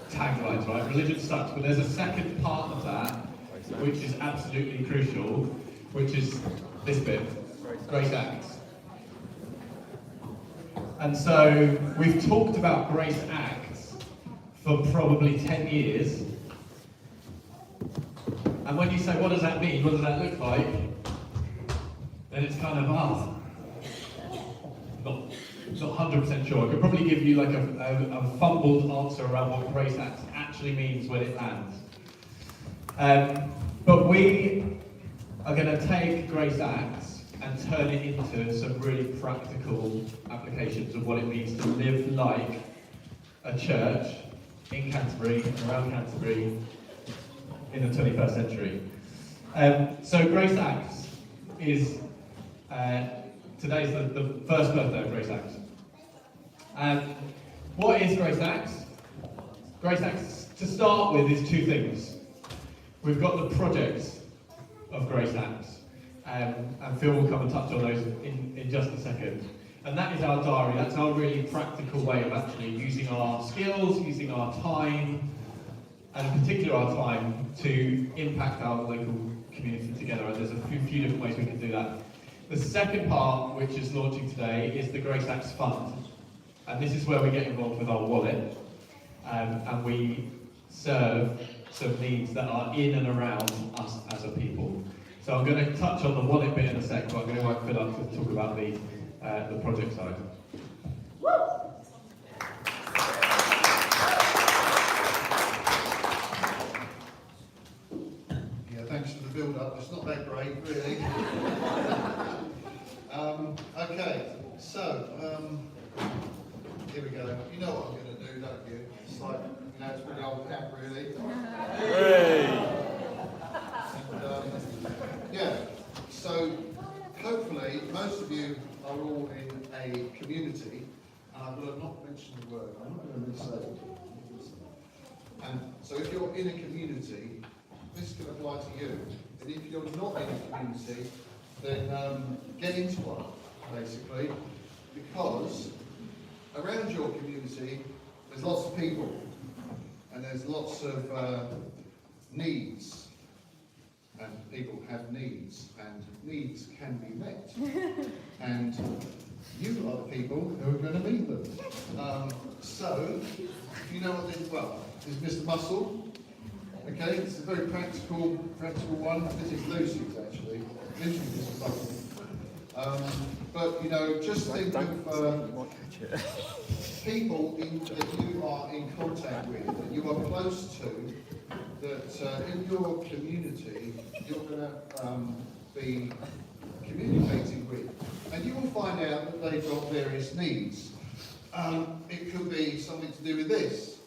taglines, right? Religion sucks, but there's a second part of that, which is absolutely crucial, which is this bit, Grace Acts. And so we've talked about Grace Acts for probably 10 years. And when you say, what does that mean? What does that look like? Then it's kind of, not 100% sure. I could probably give you like a fumbled answer around what Grace Acts actually means when it lands. But we are going to take Grace Acts and turn it into some really practical applications of what it means to live like a church in Canterbury, around Canterbury, in the 21st century. So Grace Acts is, today's the first birthday of Grace Acts. What is Grace Acts? Grace Acts, to start with, is two things. We've got the projects of Grace Acts, and Phil will come and touch on those in just a second. And that is our diary. That's our really practical way of actually using our skills, using our time, and in particular our time to impact our local community together. And there's a few different ways we can do that. The second part, which is launching today, is the Grace Acts Fund. And this is where we get involved with our wallet, and we serve some needs that are in and around us as a people. So I'm going to touch on the wallet bit in a sec, but I'm going to invite Phil up to talk about the project side. Yeah, thanks for the build-up. It's not that great, really. Okay, so here we go. You know what I'm going to do, don't you? It's like, it's pretty old cap, really. Yeah, so hopefully most of you are all in a community, and I'm going to not mention the word, I'm not going to say it. And so if you're in a community, this can apply to you. And if you're not in a community, then get into one, basically, because around your community there's lots of people, and there's lots of needs. And people have needs, and needs can be met. And you are the people who are going to meet them. So, if you know what this, this is Mr. Muscle. Okay, it's a very practical one. This is Lucy's actually. Lucy's Mr. Muscle. But just think of people that you are in contact with, that you are close to, that in your community you're going to be communicating with, and you will find out that they've got various needs. It could be something to do with this,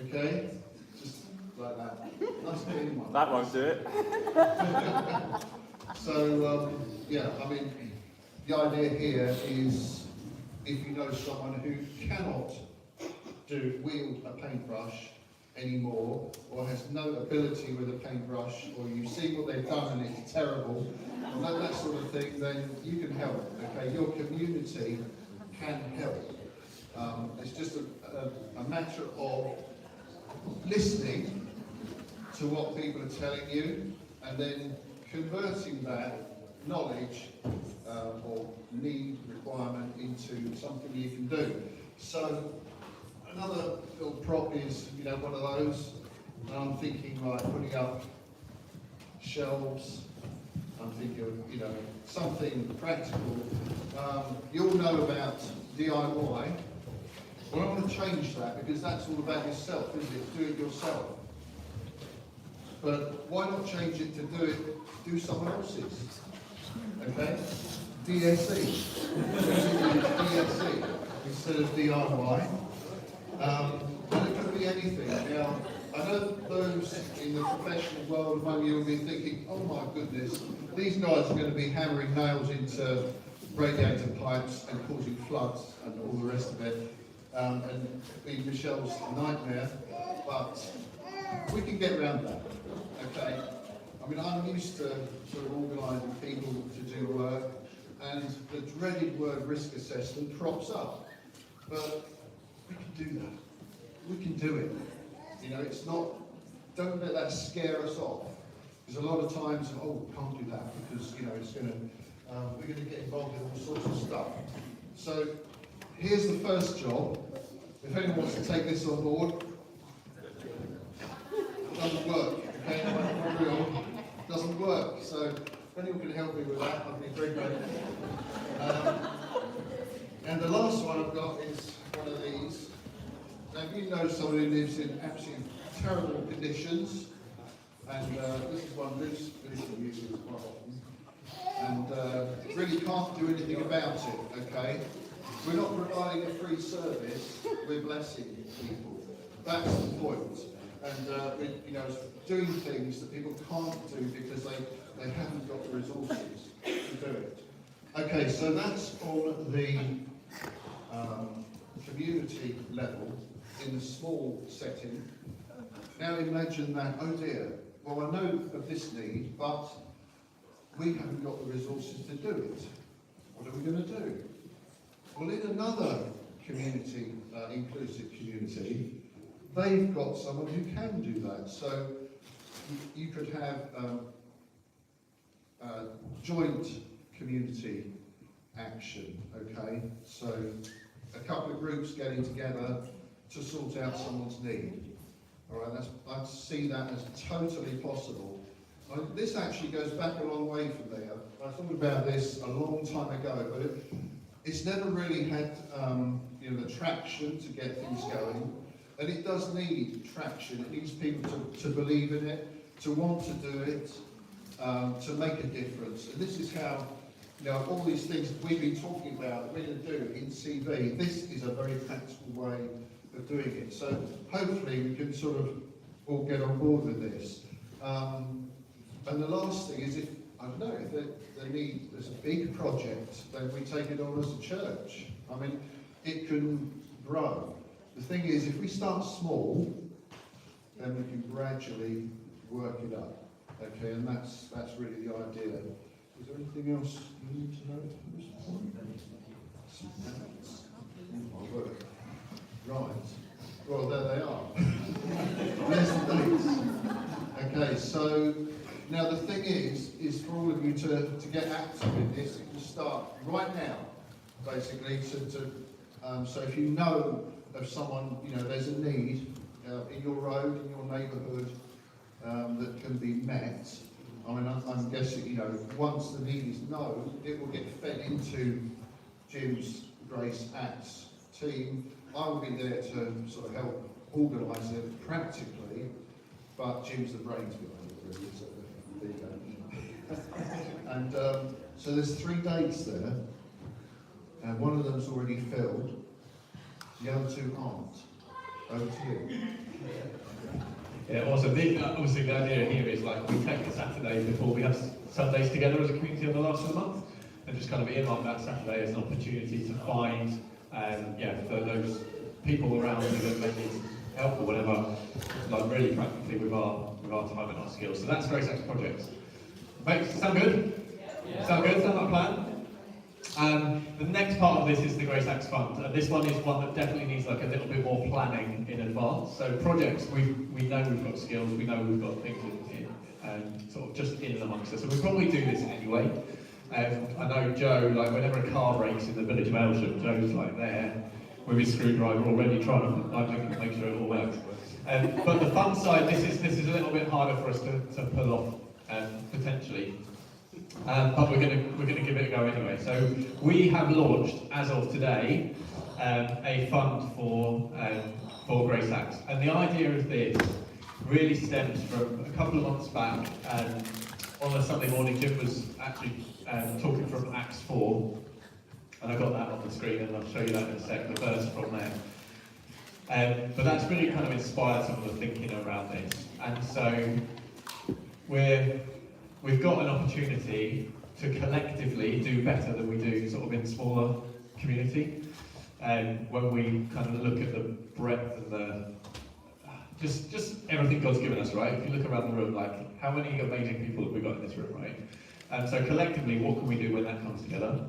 okay, just like that. Nice clean one. That won't do it. So the idea here is, if you know someone who cannot wield a paintbrush anymore, or has no ability with a paintbrush, or you've seen what they've done and it's terrible, and that sort of thing, then you can help. Okay, your community can help. It's just a matter of listening to what people are telling you, and then converting that knowledge or need, requirement into something you can do. So another little prop is, one of those, and I'm thinking like putting up shelves. I'm thinking of, you know, something practical. You all know about DIY. Well, I want to change that because that's all about yourself, isn't it? Do it yourself. But why not change it to do someone else's? Okay? DSE. DSE instead of DIY. And it could be anything. Now, I know those in the professional world among you will be thinking, oh my goodness, these guys are going to be hammering nails into radiator pipes and causing floods and all the rest of it. And be Michelle's nightmare, but we can get around that, okay? I mean, I'm used to sort of organising people to do work, and the dreaded word risk assessment crops up. But we can do that. We can do it. You know, it's not, don't let that scare us off. Because a lot of times, oh, can't do that because, you know, it's going to, we're going to get involved in all sorts of stuff. So, here's the first job. If anyone wants to take this on board, doesn't work, okay? For real, doesn't work. So if anyone can help me with that, I'd be very grateful. And the last one I've got is one of these. Now, if you know someone who lives in absolutely terrible conditions, and this is one Lucy uses quite often, and really can't do anything about it, okay? We're not providing a free service, we're blessing people. That's the point. And we're, you know, doing things that people can't do because they haven't got the resources to do it. Okay, so that's on the community level, in the small setting. Now imagine that, oh dear, well I know of this need, but we haven't got the resources to do it. What are we going to do? Well, in another community, inclusive community, they've got someone who can do that. So you could have joint community action, okay? So a couple of groups getting together to sort out someone's need. All right, I see that as totally possible. This actually goes back a long way from there. I thought about this a long time ago, but it's never really had you know, the traction to get things going, and it does need traction. It needs people to believe in it, to want to do it, to make a difference. And this is how, you know, all these things we've been talking about that we're going to do in CV, this is a very practical way of doing it. So hopefully we can sort of all get on board with this. And the last thing is, if I don't know, if there's a big project, then we take it on as a church. I mean, it can grow. The thing is, if we start small, then we can gradually work it up. Okay, and that's really the idea. Is there anything else you need to know at this point? Right. Well, there they are. There's the dates. Okay, so now the thing is for all of you to get active in this, you can start right now, basically. So if you know of someone, you know, there's a need in your road, in your neighbourhood, that can be met. I mean, I'm guessing, you know, once the need is known, it will get fed into Jim's Grace Acts team. I will be there to sort of help organise it practically, but Jim's the brains behind it, really. So there you go. And so there's 3 dates there, and one of them's already filled. The other 2 aren't. Over to you. Yeah, awesome. Obviously, the idea here is like we take the Saturday before we have Sundays together as a community on the last of the month, and just kind of earmark that Saturday as an opportunity to find, for those people around you that may need help or whatever, like really practically with our time and our skills. So that's Grace Acts Projects. Sound good? Yeah. Sound good? Sound like a plan? The next part of this is the Grace Acts Fund, and this one is one that definitely needs like a little bit more planning in advance. So projects, we know we've got skills, we know we've got things in sort of just in and amongst us, so we probably do this anyway. I know Joe, like whenever a car breaks in the village of Elsham, Joe's like there with his screwdriver already trying to make sure it all works. But the fun side, this is a little bit harder for us to pull off potentially. But we're gonna give it a go anyway. So we have launched, as of today, a fund for Grace Acts, and the idea of this really stems from a couple of months back. On a Sunday morning, Jim was actually talking from Acts 4, and I got that on the screen, and I'll show you that in a sec, the verse from there. But that's really kind of inspired some of the thinking around this, and so we've got an opportunity to collectively do better than we do sort of in smaller community. When we kind of look at the breadth and the just everything God's given us, right? If you look around the room, like how many amazing people have we got in this room, right? So collectively, what can we do when that comes together?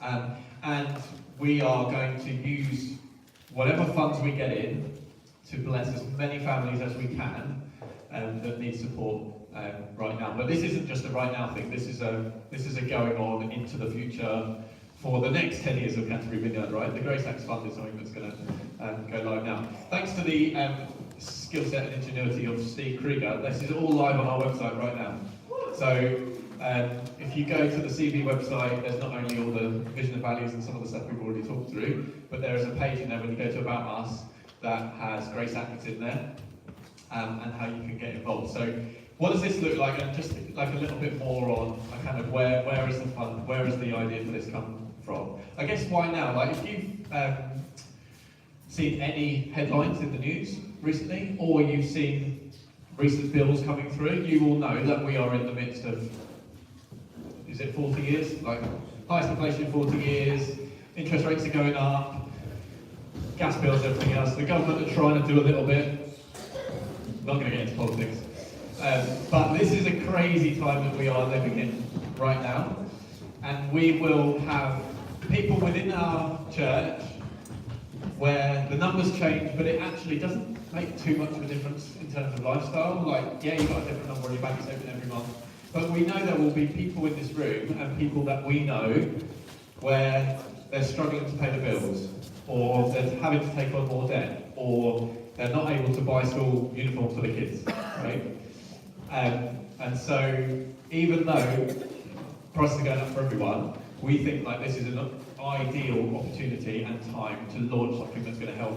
And we are going to use whatever funds we get in to bless as many families as we can that need support right now. But this isn't just a right now thing. This is a going on into the future for the next 10 years of Canterbury Vineyard, right? The Grace Acts Fund is something that's going to go live now. Thanks to the skill set and ingenuity of Steve Krieger, this is all live on our website right now. So if you go to the CV website, there's not only all the vision and values and some of the stuff we've already talked through, but there is a page in there when you go to About Us that has Grace Acts in there and how you can get involved. So what does this look like? And just like a little bit more on kind of where is the fund, where is the idea for this come from? I guess why now? Like if you've seen any headlines in the news recently, or you've seen recent bills coming through, you will know that we are in the midst of, is it 40 years? Like highest inflation in 40 years, interest rates are going up, gas bills, everything else. The government are trying to do a little bit. I'm not going to get into politics. But this is a crazy time that we are living in right now. And we will have people within our church where the numbers change, but it actually doesn't make too much of a difference in terms of lifestyle. Like, yeah, you've got a different number on your bank statement every month. But we know there will be people in this room and people that we know where they're struggling to pay the bills, or they're having to take on more debt, or they're not able to buy school uniforms for the kids, right? And so, even though prices are going up for everyone, we think like this is an ideal opportunity and time to launch something that's going to help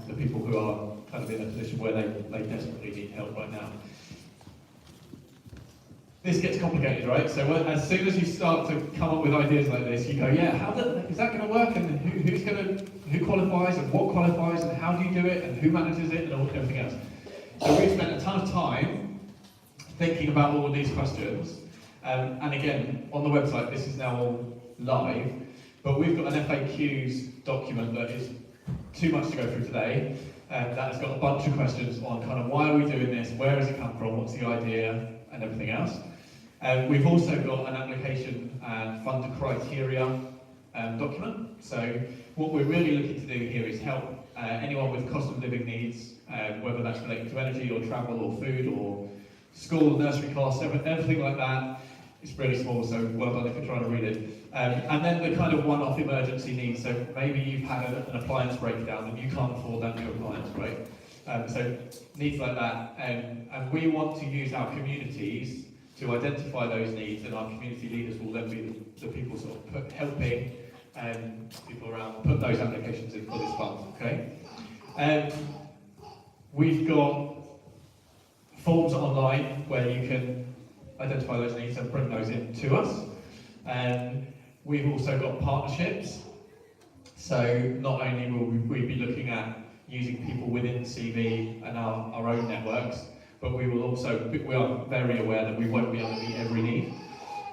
the people who are kind of in a position where they desperately need help right now. This gets complicated, right? So as soon as you start to come up with ideas like this, you go, yeah, is that going to work? And who qualifies and what qualifies and how do you do it and who manages it and everything else? So we've spent a ton of time thinking about all of these questions. And again, on the website, this is now all live, but we've got an FAQs document that is too much to go through today. That has got a bunch of questions on kind of why are we doing this, where does it come from, what's the idea, and everything else. We've also got an application and fund criteria document. So what we're really looking to do here is help anyone with cost of living needs, whether that's related to energy or travel or food or school, nursery costs, everything like that. It's really small, so well done if you're trying to read it. And then the kind of one-off emergency needs. So maybe you've had an appliance breakdown and you can't afford that new appliance, right? So needs like that. And we want to use our communities to identify those needs, and our community leaders will then be the people sort of helping people around put those applications in for this fund, okay? We've got forms online where you can identify those needs and bring those in to us. We've also got partnerships. So not only will we be looking at using people within CV and our own networks, but we will also, we are very aware that we won't be able to meet every need.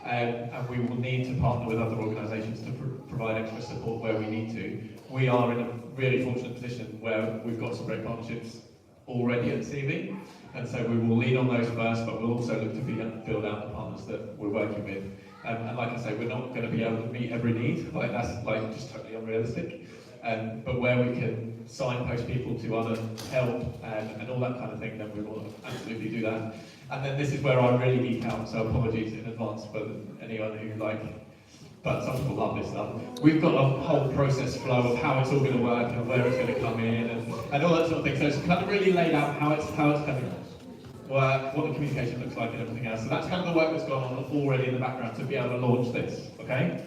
And we will need to partner with other organisations to provide extra support where we need to. We are in a really fortunate position where we've got some great partnerships already at CV, and so we will lean on those first, but we'll also look to build out the partners that we're working with. And like I say, we're not going to be able to meet every need, like that's like just totally unrealistic. But where we can signpost people to other help and all that kind of thing, then we will absolutely do that. And then this is where I really geek out, so apologies in advance for anyone who but some people love this stuff. We've got a whole process flow of how it's all going to work and where it's going to come in and all that sort of thing. So it's kind of really laid out how it's coming. work, what the communication looks like, and everything else. So that's kind of the work that's gone on already in the background to be able to launch this. Okay.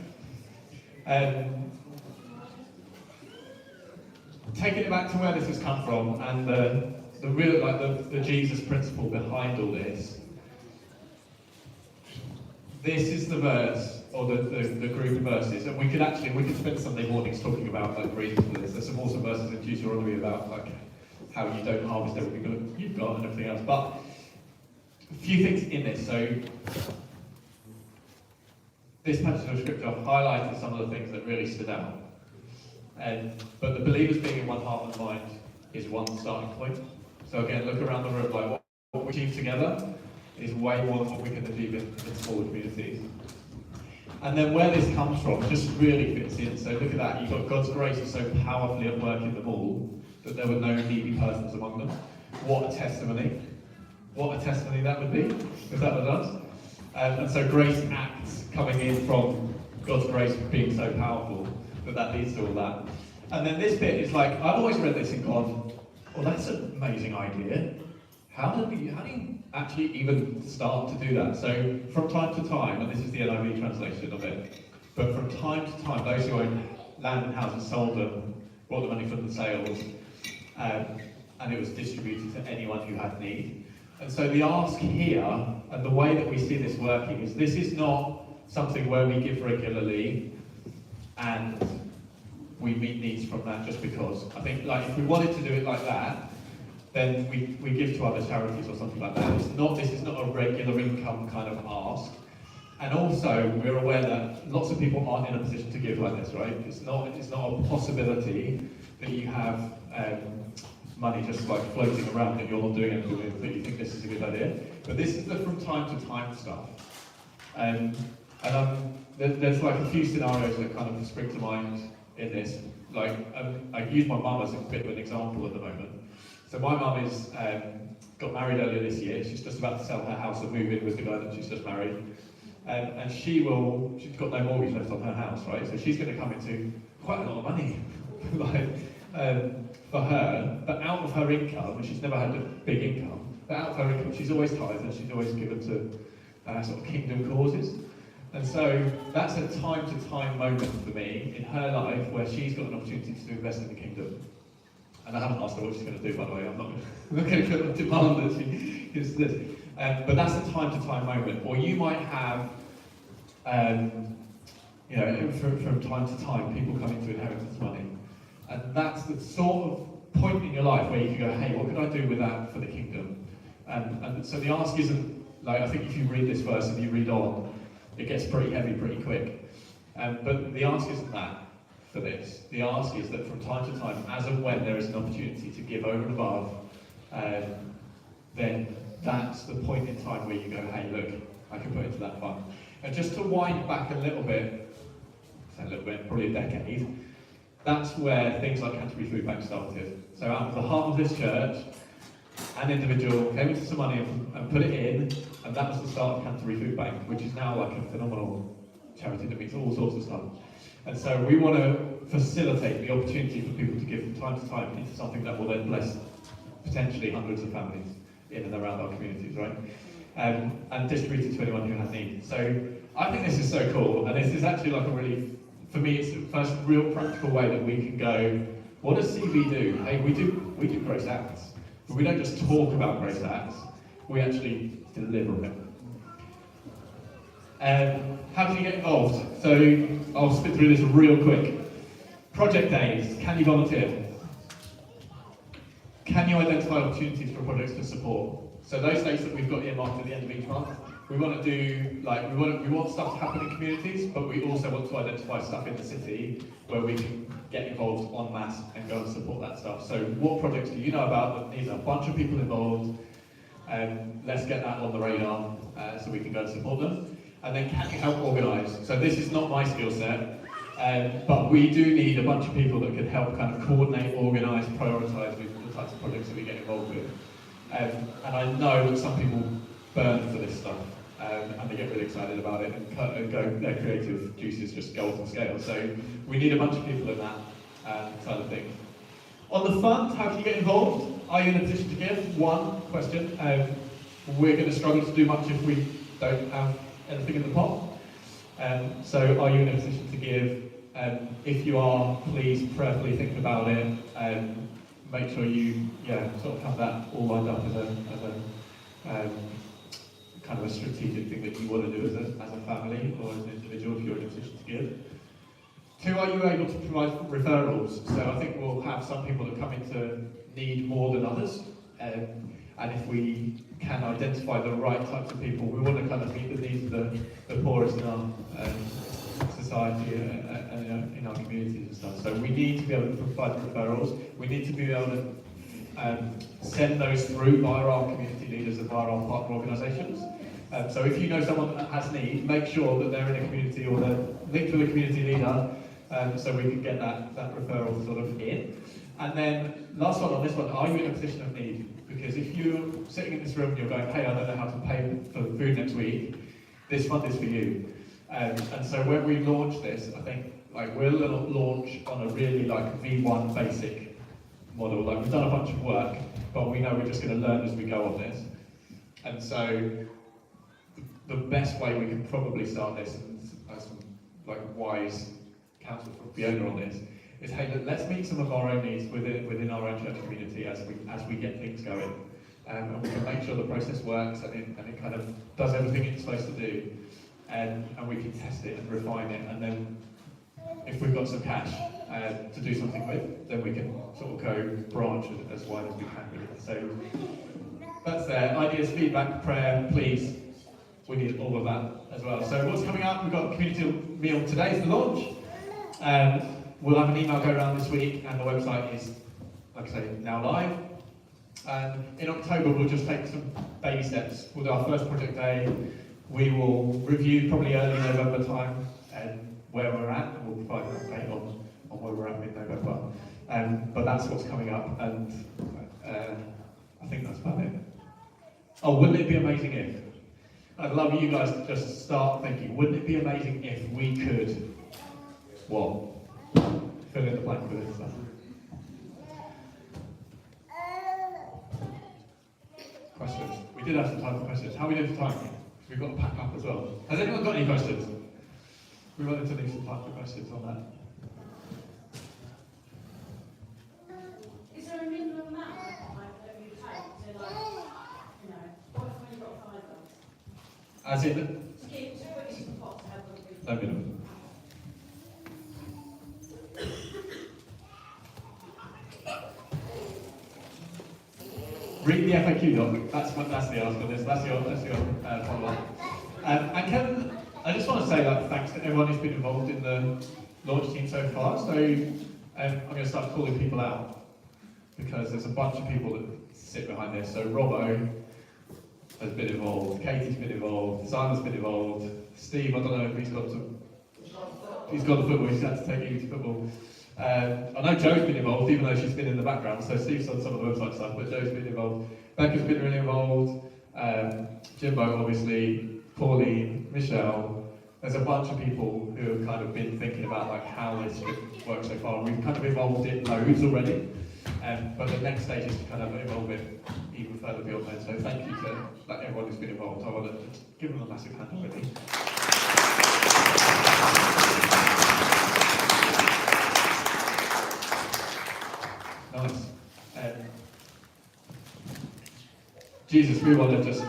Taking it back to where this has come from and the real, like the Jesus principle behind all this. This is the verse, or the group of verses, and we could spend Sunday mornings talking about like reasons for this. There's some awesome verses in Deuteronomy about like how you don't harvest everything you've got and everything else. But a few things in this. So this passage of scripture highlighted some of the things that really stood out. But the believers being in one heart and mind is one starting point. So again, look around the room, like what we achieve together is way more than what we can achieve in smaller communities. And then where this comes from just really fits in. So look at that, you've got God's grace is so powerfully at work in them all that there were no needy persons among them. What a testimony. What a testimony that would be, if that was us. And so grace acts coming in from God's grace being so powerful that leads to all that. And then this bit is like, I've always read this and gone, well, that's an amazing idea. How do you actually even start to do that? So from time to time, and this is the NIV translation of it, but from time to time, those who own land and houses sold them, brought the money from the sales, and it was distributed to anyone who had need. And so the ask here, and the way that we see this working, is this is not something where we give regularly and we meet needs from that just because. I think like if we wanted to do it like that, then we give to other charities or something like that. This is not a regular income kind of ask. And also we're aware that lots of people aren't in a position to give like this, right? It's not a possibility that you have money just like floating around and you're not doing anything with it, that you think this is a good idea. But this is the from time to time stuff. There's like a few scenarios that kind of spring to mind in this. Like I use my mum as a bit of an example at the moment. So my mum is got married earlier this year. She's just about to sell her house and move in with the guy that she's just married. And she's got no mortgage left on her house, right? So she's going to come into quite a lot of money, for her. But out of her income, and she's never had a big income, but out of her income, she's always tithed and she's always given to sort of kingdom causes. And so that's a time-to-time moment for me in her life where she's got an opportunity to invest in the kingdom. And I haven't asked her what she's going to do, by the way. I'm not going to demand that she gives this. But that's a time-to-time moment. Or you might have, from time to time, people coming to inheritance money. And that's the sort of point in your life where you can go, hey, what can I do with that for the kingdom? And so the ask isn't, like, I think if you read this verse and you read on, it gets pretty heavy pretty quick. But the ask isn't that for this. The ask is that from time to time, as and when there is an opportunity to give over and above, then that's the point in time where you go, hey, look, I can put into that fund. And just to wind back a little bit, probably a decade, that's where things like Canterbury Food Bank started. So out of the heart of this church, an individual came into some money and put it in, and that was the start of Canterbury Food Bank, which is now like a phenomenal charity that meets all sorts of stuff. And so we want to facilitate the opportunity for people to give from time to time into something that will then bless potentially hundreds of families in and around our communities, right? And distribute it to anyone who has need. So I think this is so cool, and this is actually like a really, for me, it's the first real practical way that we can go, what does CV do? Hey, we do Grace Acts, but we don't just talk about Grace Acts, we actually deliver it. How do you get involved? So I'll spit through this real quick. Project days, can you volunteer? Can you identify opportunities for projects to support? So those days that we've got earmarked at the end of each month, we want to do, like, we want stuff to happen in communities, but we also want to identify stuff in the city where we can get involved en masse and go and support that stuff. So what projects do you know about that need a bunch of people involved? Let's get that on the radar so we can go and support them. And then can you help organise? So this is not my skill set, but we do need a bunch of people that can help kind of coordinate, organise, prioritise with the types of projects that we get involved with. And I know that some people burn for this stuff, and they get really excited about it and go, their creative juices just go off the scale. So we need a bunch of people in that side of things. On the fund, how can you get involved? Are you in a position to give? One question. we're going to struggle to do much if we don't have anything in the pot. So are you in a position to give? If you are, please prayerfully think about it. Make sure you sort of have that all lined up as a kind of a strategic thing that you want to do as a family or as an individual if you're in a position to give. 2, are you able to provide referrals? So I think we'll have some people that come into need more than others. And if we can identify the right types of people, we want to kind of meet the needs of the poorest in our society and in our communities and stuff. So we need to be able to provide referrals. We need to be able to send those through via our community leaders and via our partner organisations. So if you know someone that has need, make sure that they're in a community or they're linked with a community leader, so we can get that referral sort of in. And then last one on this one, are you in a position of need? Because if you're sitting in this room and you're going, hey, I don't know how to pay for food next week, this fund is for you. And so when we launch this, I think we'll launch on a really V1 basic model. We've done a bunch of work, but we know we're just going to learn as we go on this. And so the best way we can probably start this, and as some wise counsel from Fiona on this, is hey, let's meet some of our own needs within our own church community as we get things going, and we can make sure the process works and it kind of does everything it's supposed to do, and we can test it and refine it, and then if we've got some cash to do something with, then we can sort of go branch as wide as we can with it. So that's there. Ideas, feedback, prayer, please. We need all of that as well. So what's coming up? We've got a community meal today for the launch. We'll have an email go around this week, and the website is, like I say, now live. And in October, we'll just take some baby steps. We'll do our first project day. We will review probably early November time and where we're at, and we'll provide an update on where we're at mid-November. But that's what's coming up, and I think that's about it. Oh, wouldn't it be amazing if? I'd love you guys to just start thinking, wouldn't it be amazing if we could, what? Fill in the blank with this stuff. Questions? We did have some time for questions. How are we doing for time? We've got to pack up as well. Has anyone got any questions? We wanted to leave some time for questions on that. Is there a minimum amount that you pay? So what if we've got 5 of us? As in? To put into the pot to have a No minimum. Read the FAQ doc. That's the answer to this. That's your follow-up. And Kevin, I just want to say thanks to everyone who's been involved in the launch team so far. So I'm going to start calling people out because there's a bunch of people that sit behind this. So Robbo has been involved. Katie's been involved. Simon's been involved. Steve, I don't know if he's got the football. He's had to take you to football. I know Jo's been involved, even though she's been in the background, so Steve's done some of the website stuff, but Jo's been involved. Becca's been really involved, Jimbo obviously, Pauline, Michelle. There's a bunch of people who have kind of been thinking about how this could work so far. We've kind of evolved it loads already, but the next stage is to kind of evolve it even further beyond that. So thank you to everyone who's been involved. I want to give them a massive hand already. Nice. Jesus, we want to just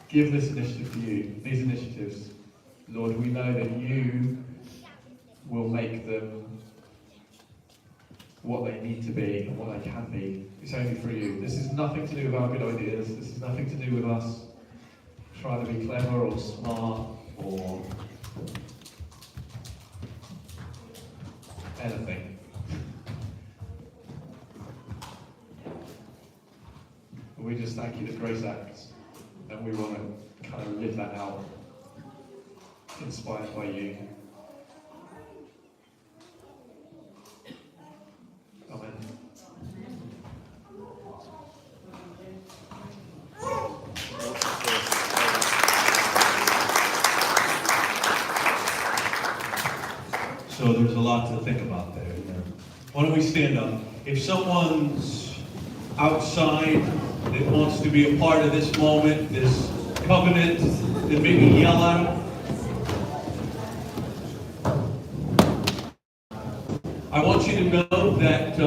give this initiative to you, these initiatives. Lord, we know that you will make them what they need to be and what they can be. It's only through you. This is nothing to do with our good ideas. This is nothing to do with us trying to be clever or smart or anything. We just thank you that grace acts, and we want to kind of live that out, inspired by you. Amen. So there's a lot to think about there. Why don't we stand up? If someone's outside that wants to be a part of this moment, this covenant, that maybe yell out. I want you to know that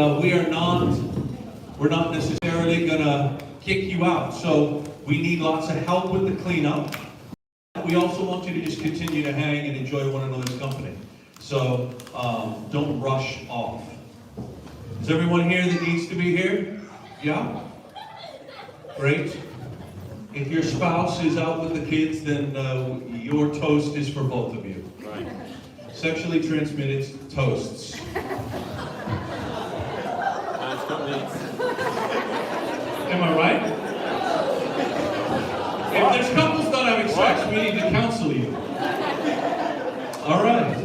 we're not necessarily gonna kick you out. So we need lots of help with the cleanup. We also want you to just continue to hang and enjoy one another's company. So don't rush off. Is everyone here that needs to be here? Yeah? Great. If your spouse is out with the kids, then your toast is for both of you. Right. Sexually transmitted toasts. Am I right? If there's couples not having sex, we need to counsel you. All right.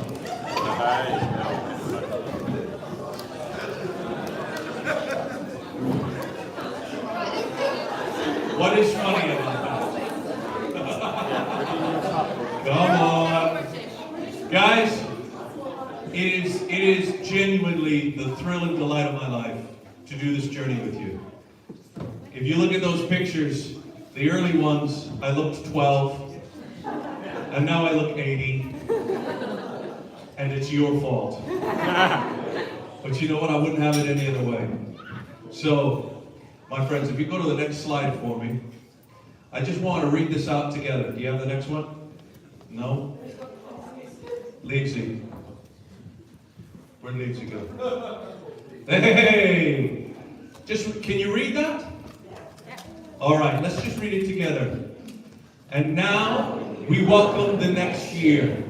What is funny about that? Come on. Guys, it is genuinely the thrill and delight of my life to do this journey with you. If you look at those pictures, the early ones, I looked 12, and now I look 80, and it's your fault. But you know what? I wouldn't have it any other way. So, my friends, if you go to the next slide for me, I just want to read this out together. Do you have the next one? No? Leipzig. Where'd Leipzig go? Hey! Just, can you read that? All right, let's just read it together. And now we welcome the next year.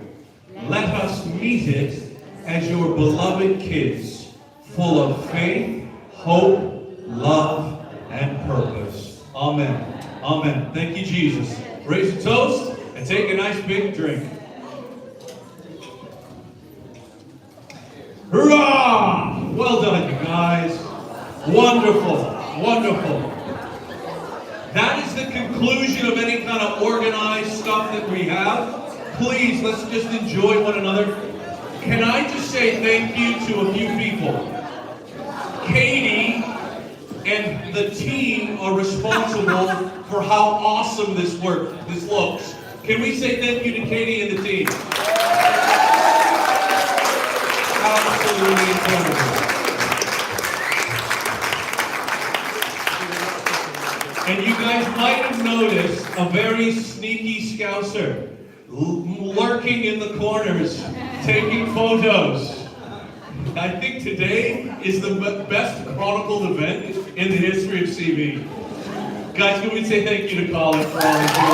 Let us meet it as your beloved kids, full of faith, hope, love, and purpose. Amen. Amen. Thank you, Jesus. Raise a toast and take a nice big drink. Hurrah! Well done, you guys. Wonderful. Wonderful. That is the conclusion of any kind of organized stuff that we have. Please, let's just enjoy one another. Can I just say thank you to a few people? Katie and the team are responsible for how awesome this looks. Can we say thank you to Katie and the team? Absolutely incredible. And you guys might have noticed a very sneaky Scouser lurking in the corners, taking photos. I think today is the best chronicled event in the history of CV. Guys, can we say thank you to Colin for all his work?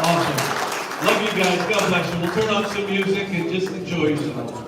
Awesome. Love you guys. God bless you. We'll turn on some music and just enjoy yourself.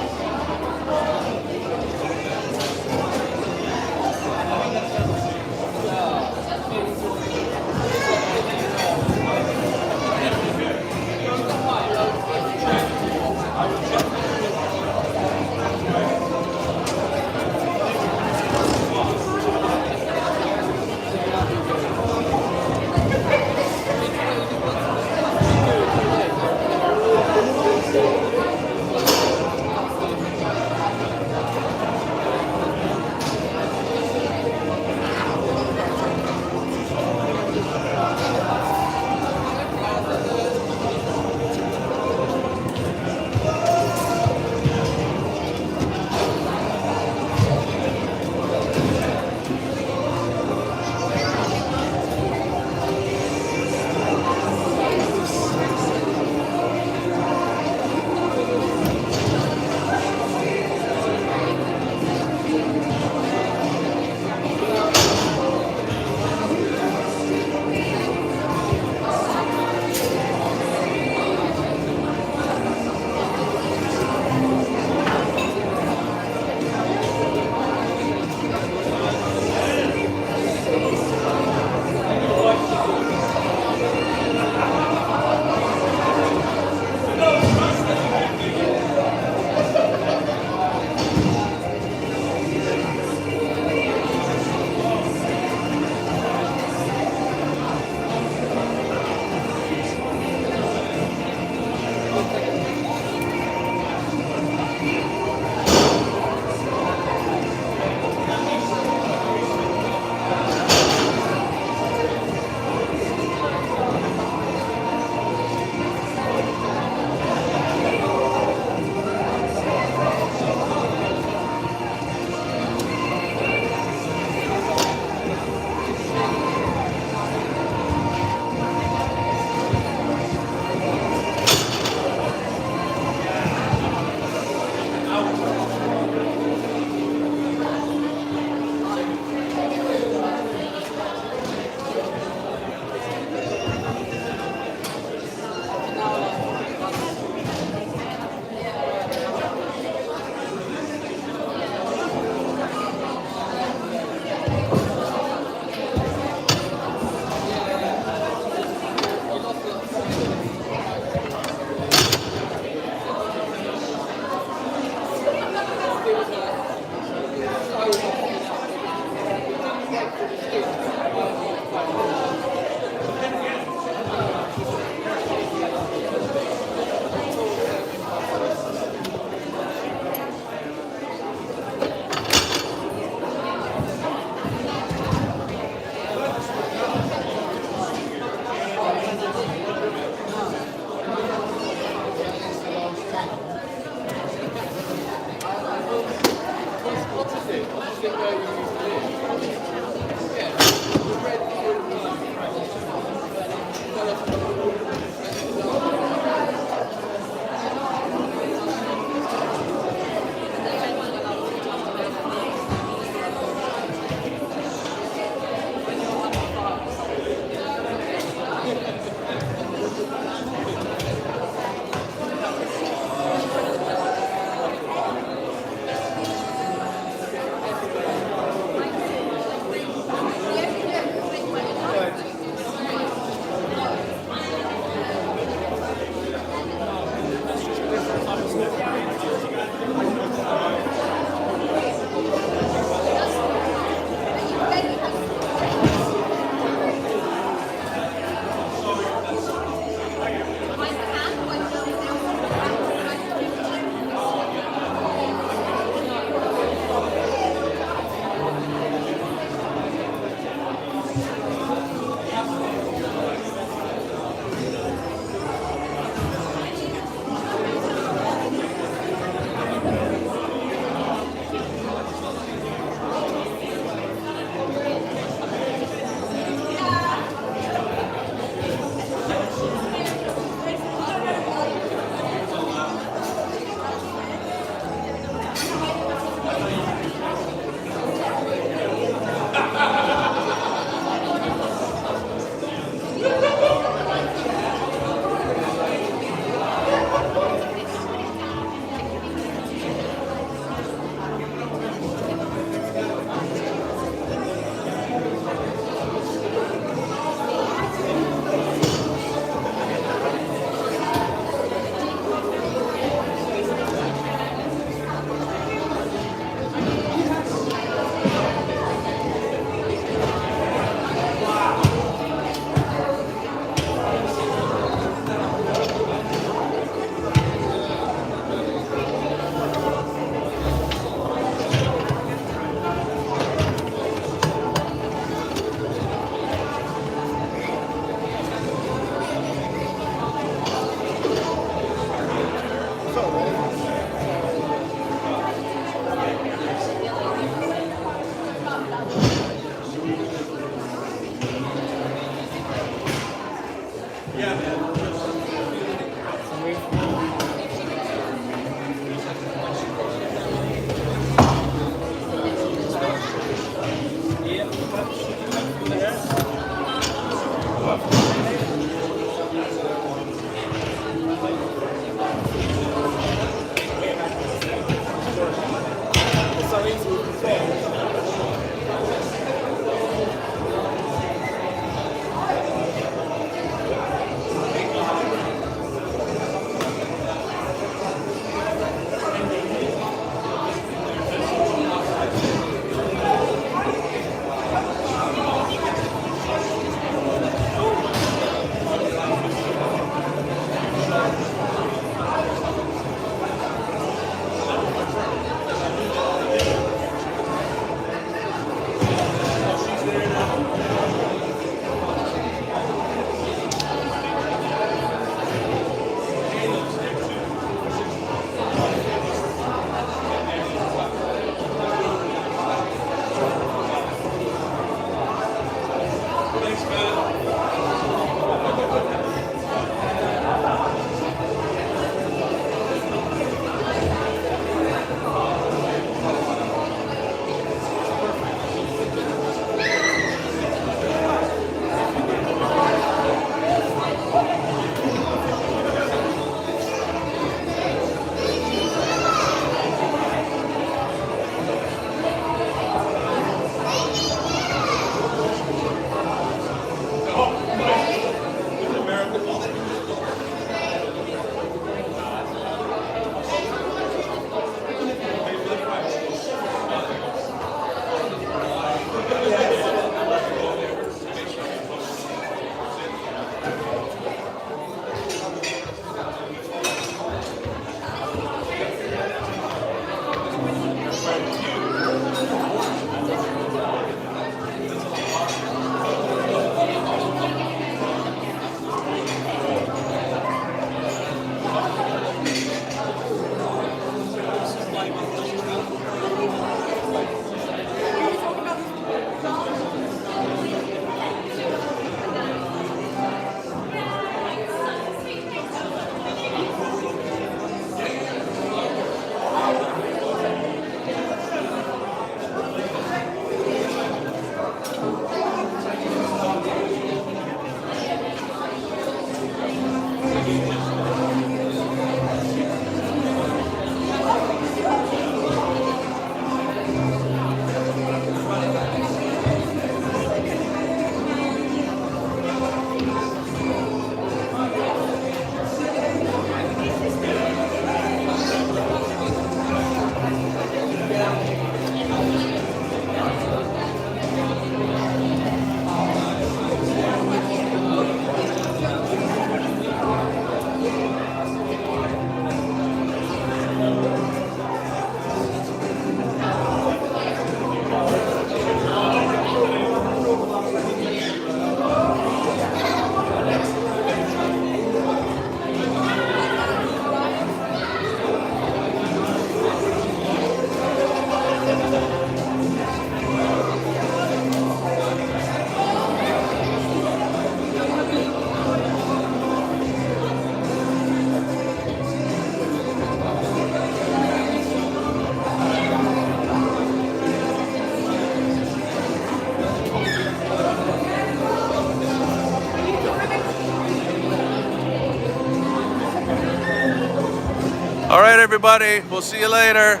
right, everybody. We'll see you later.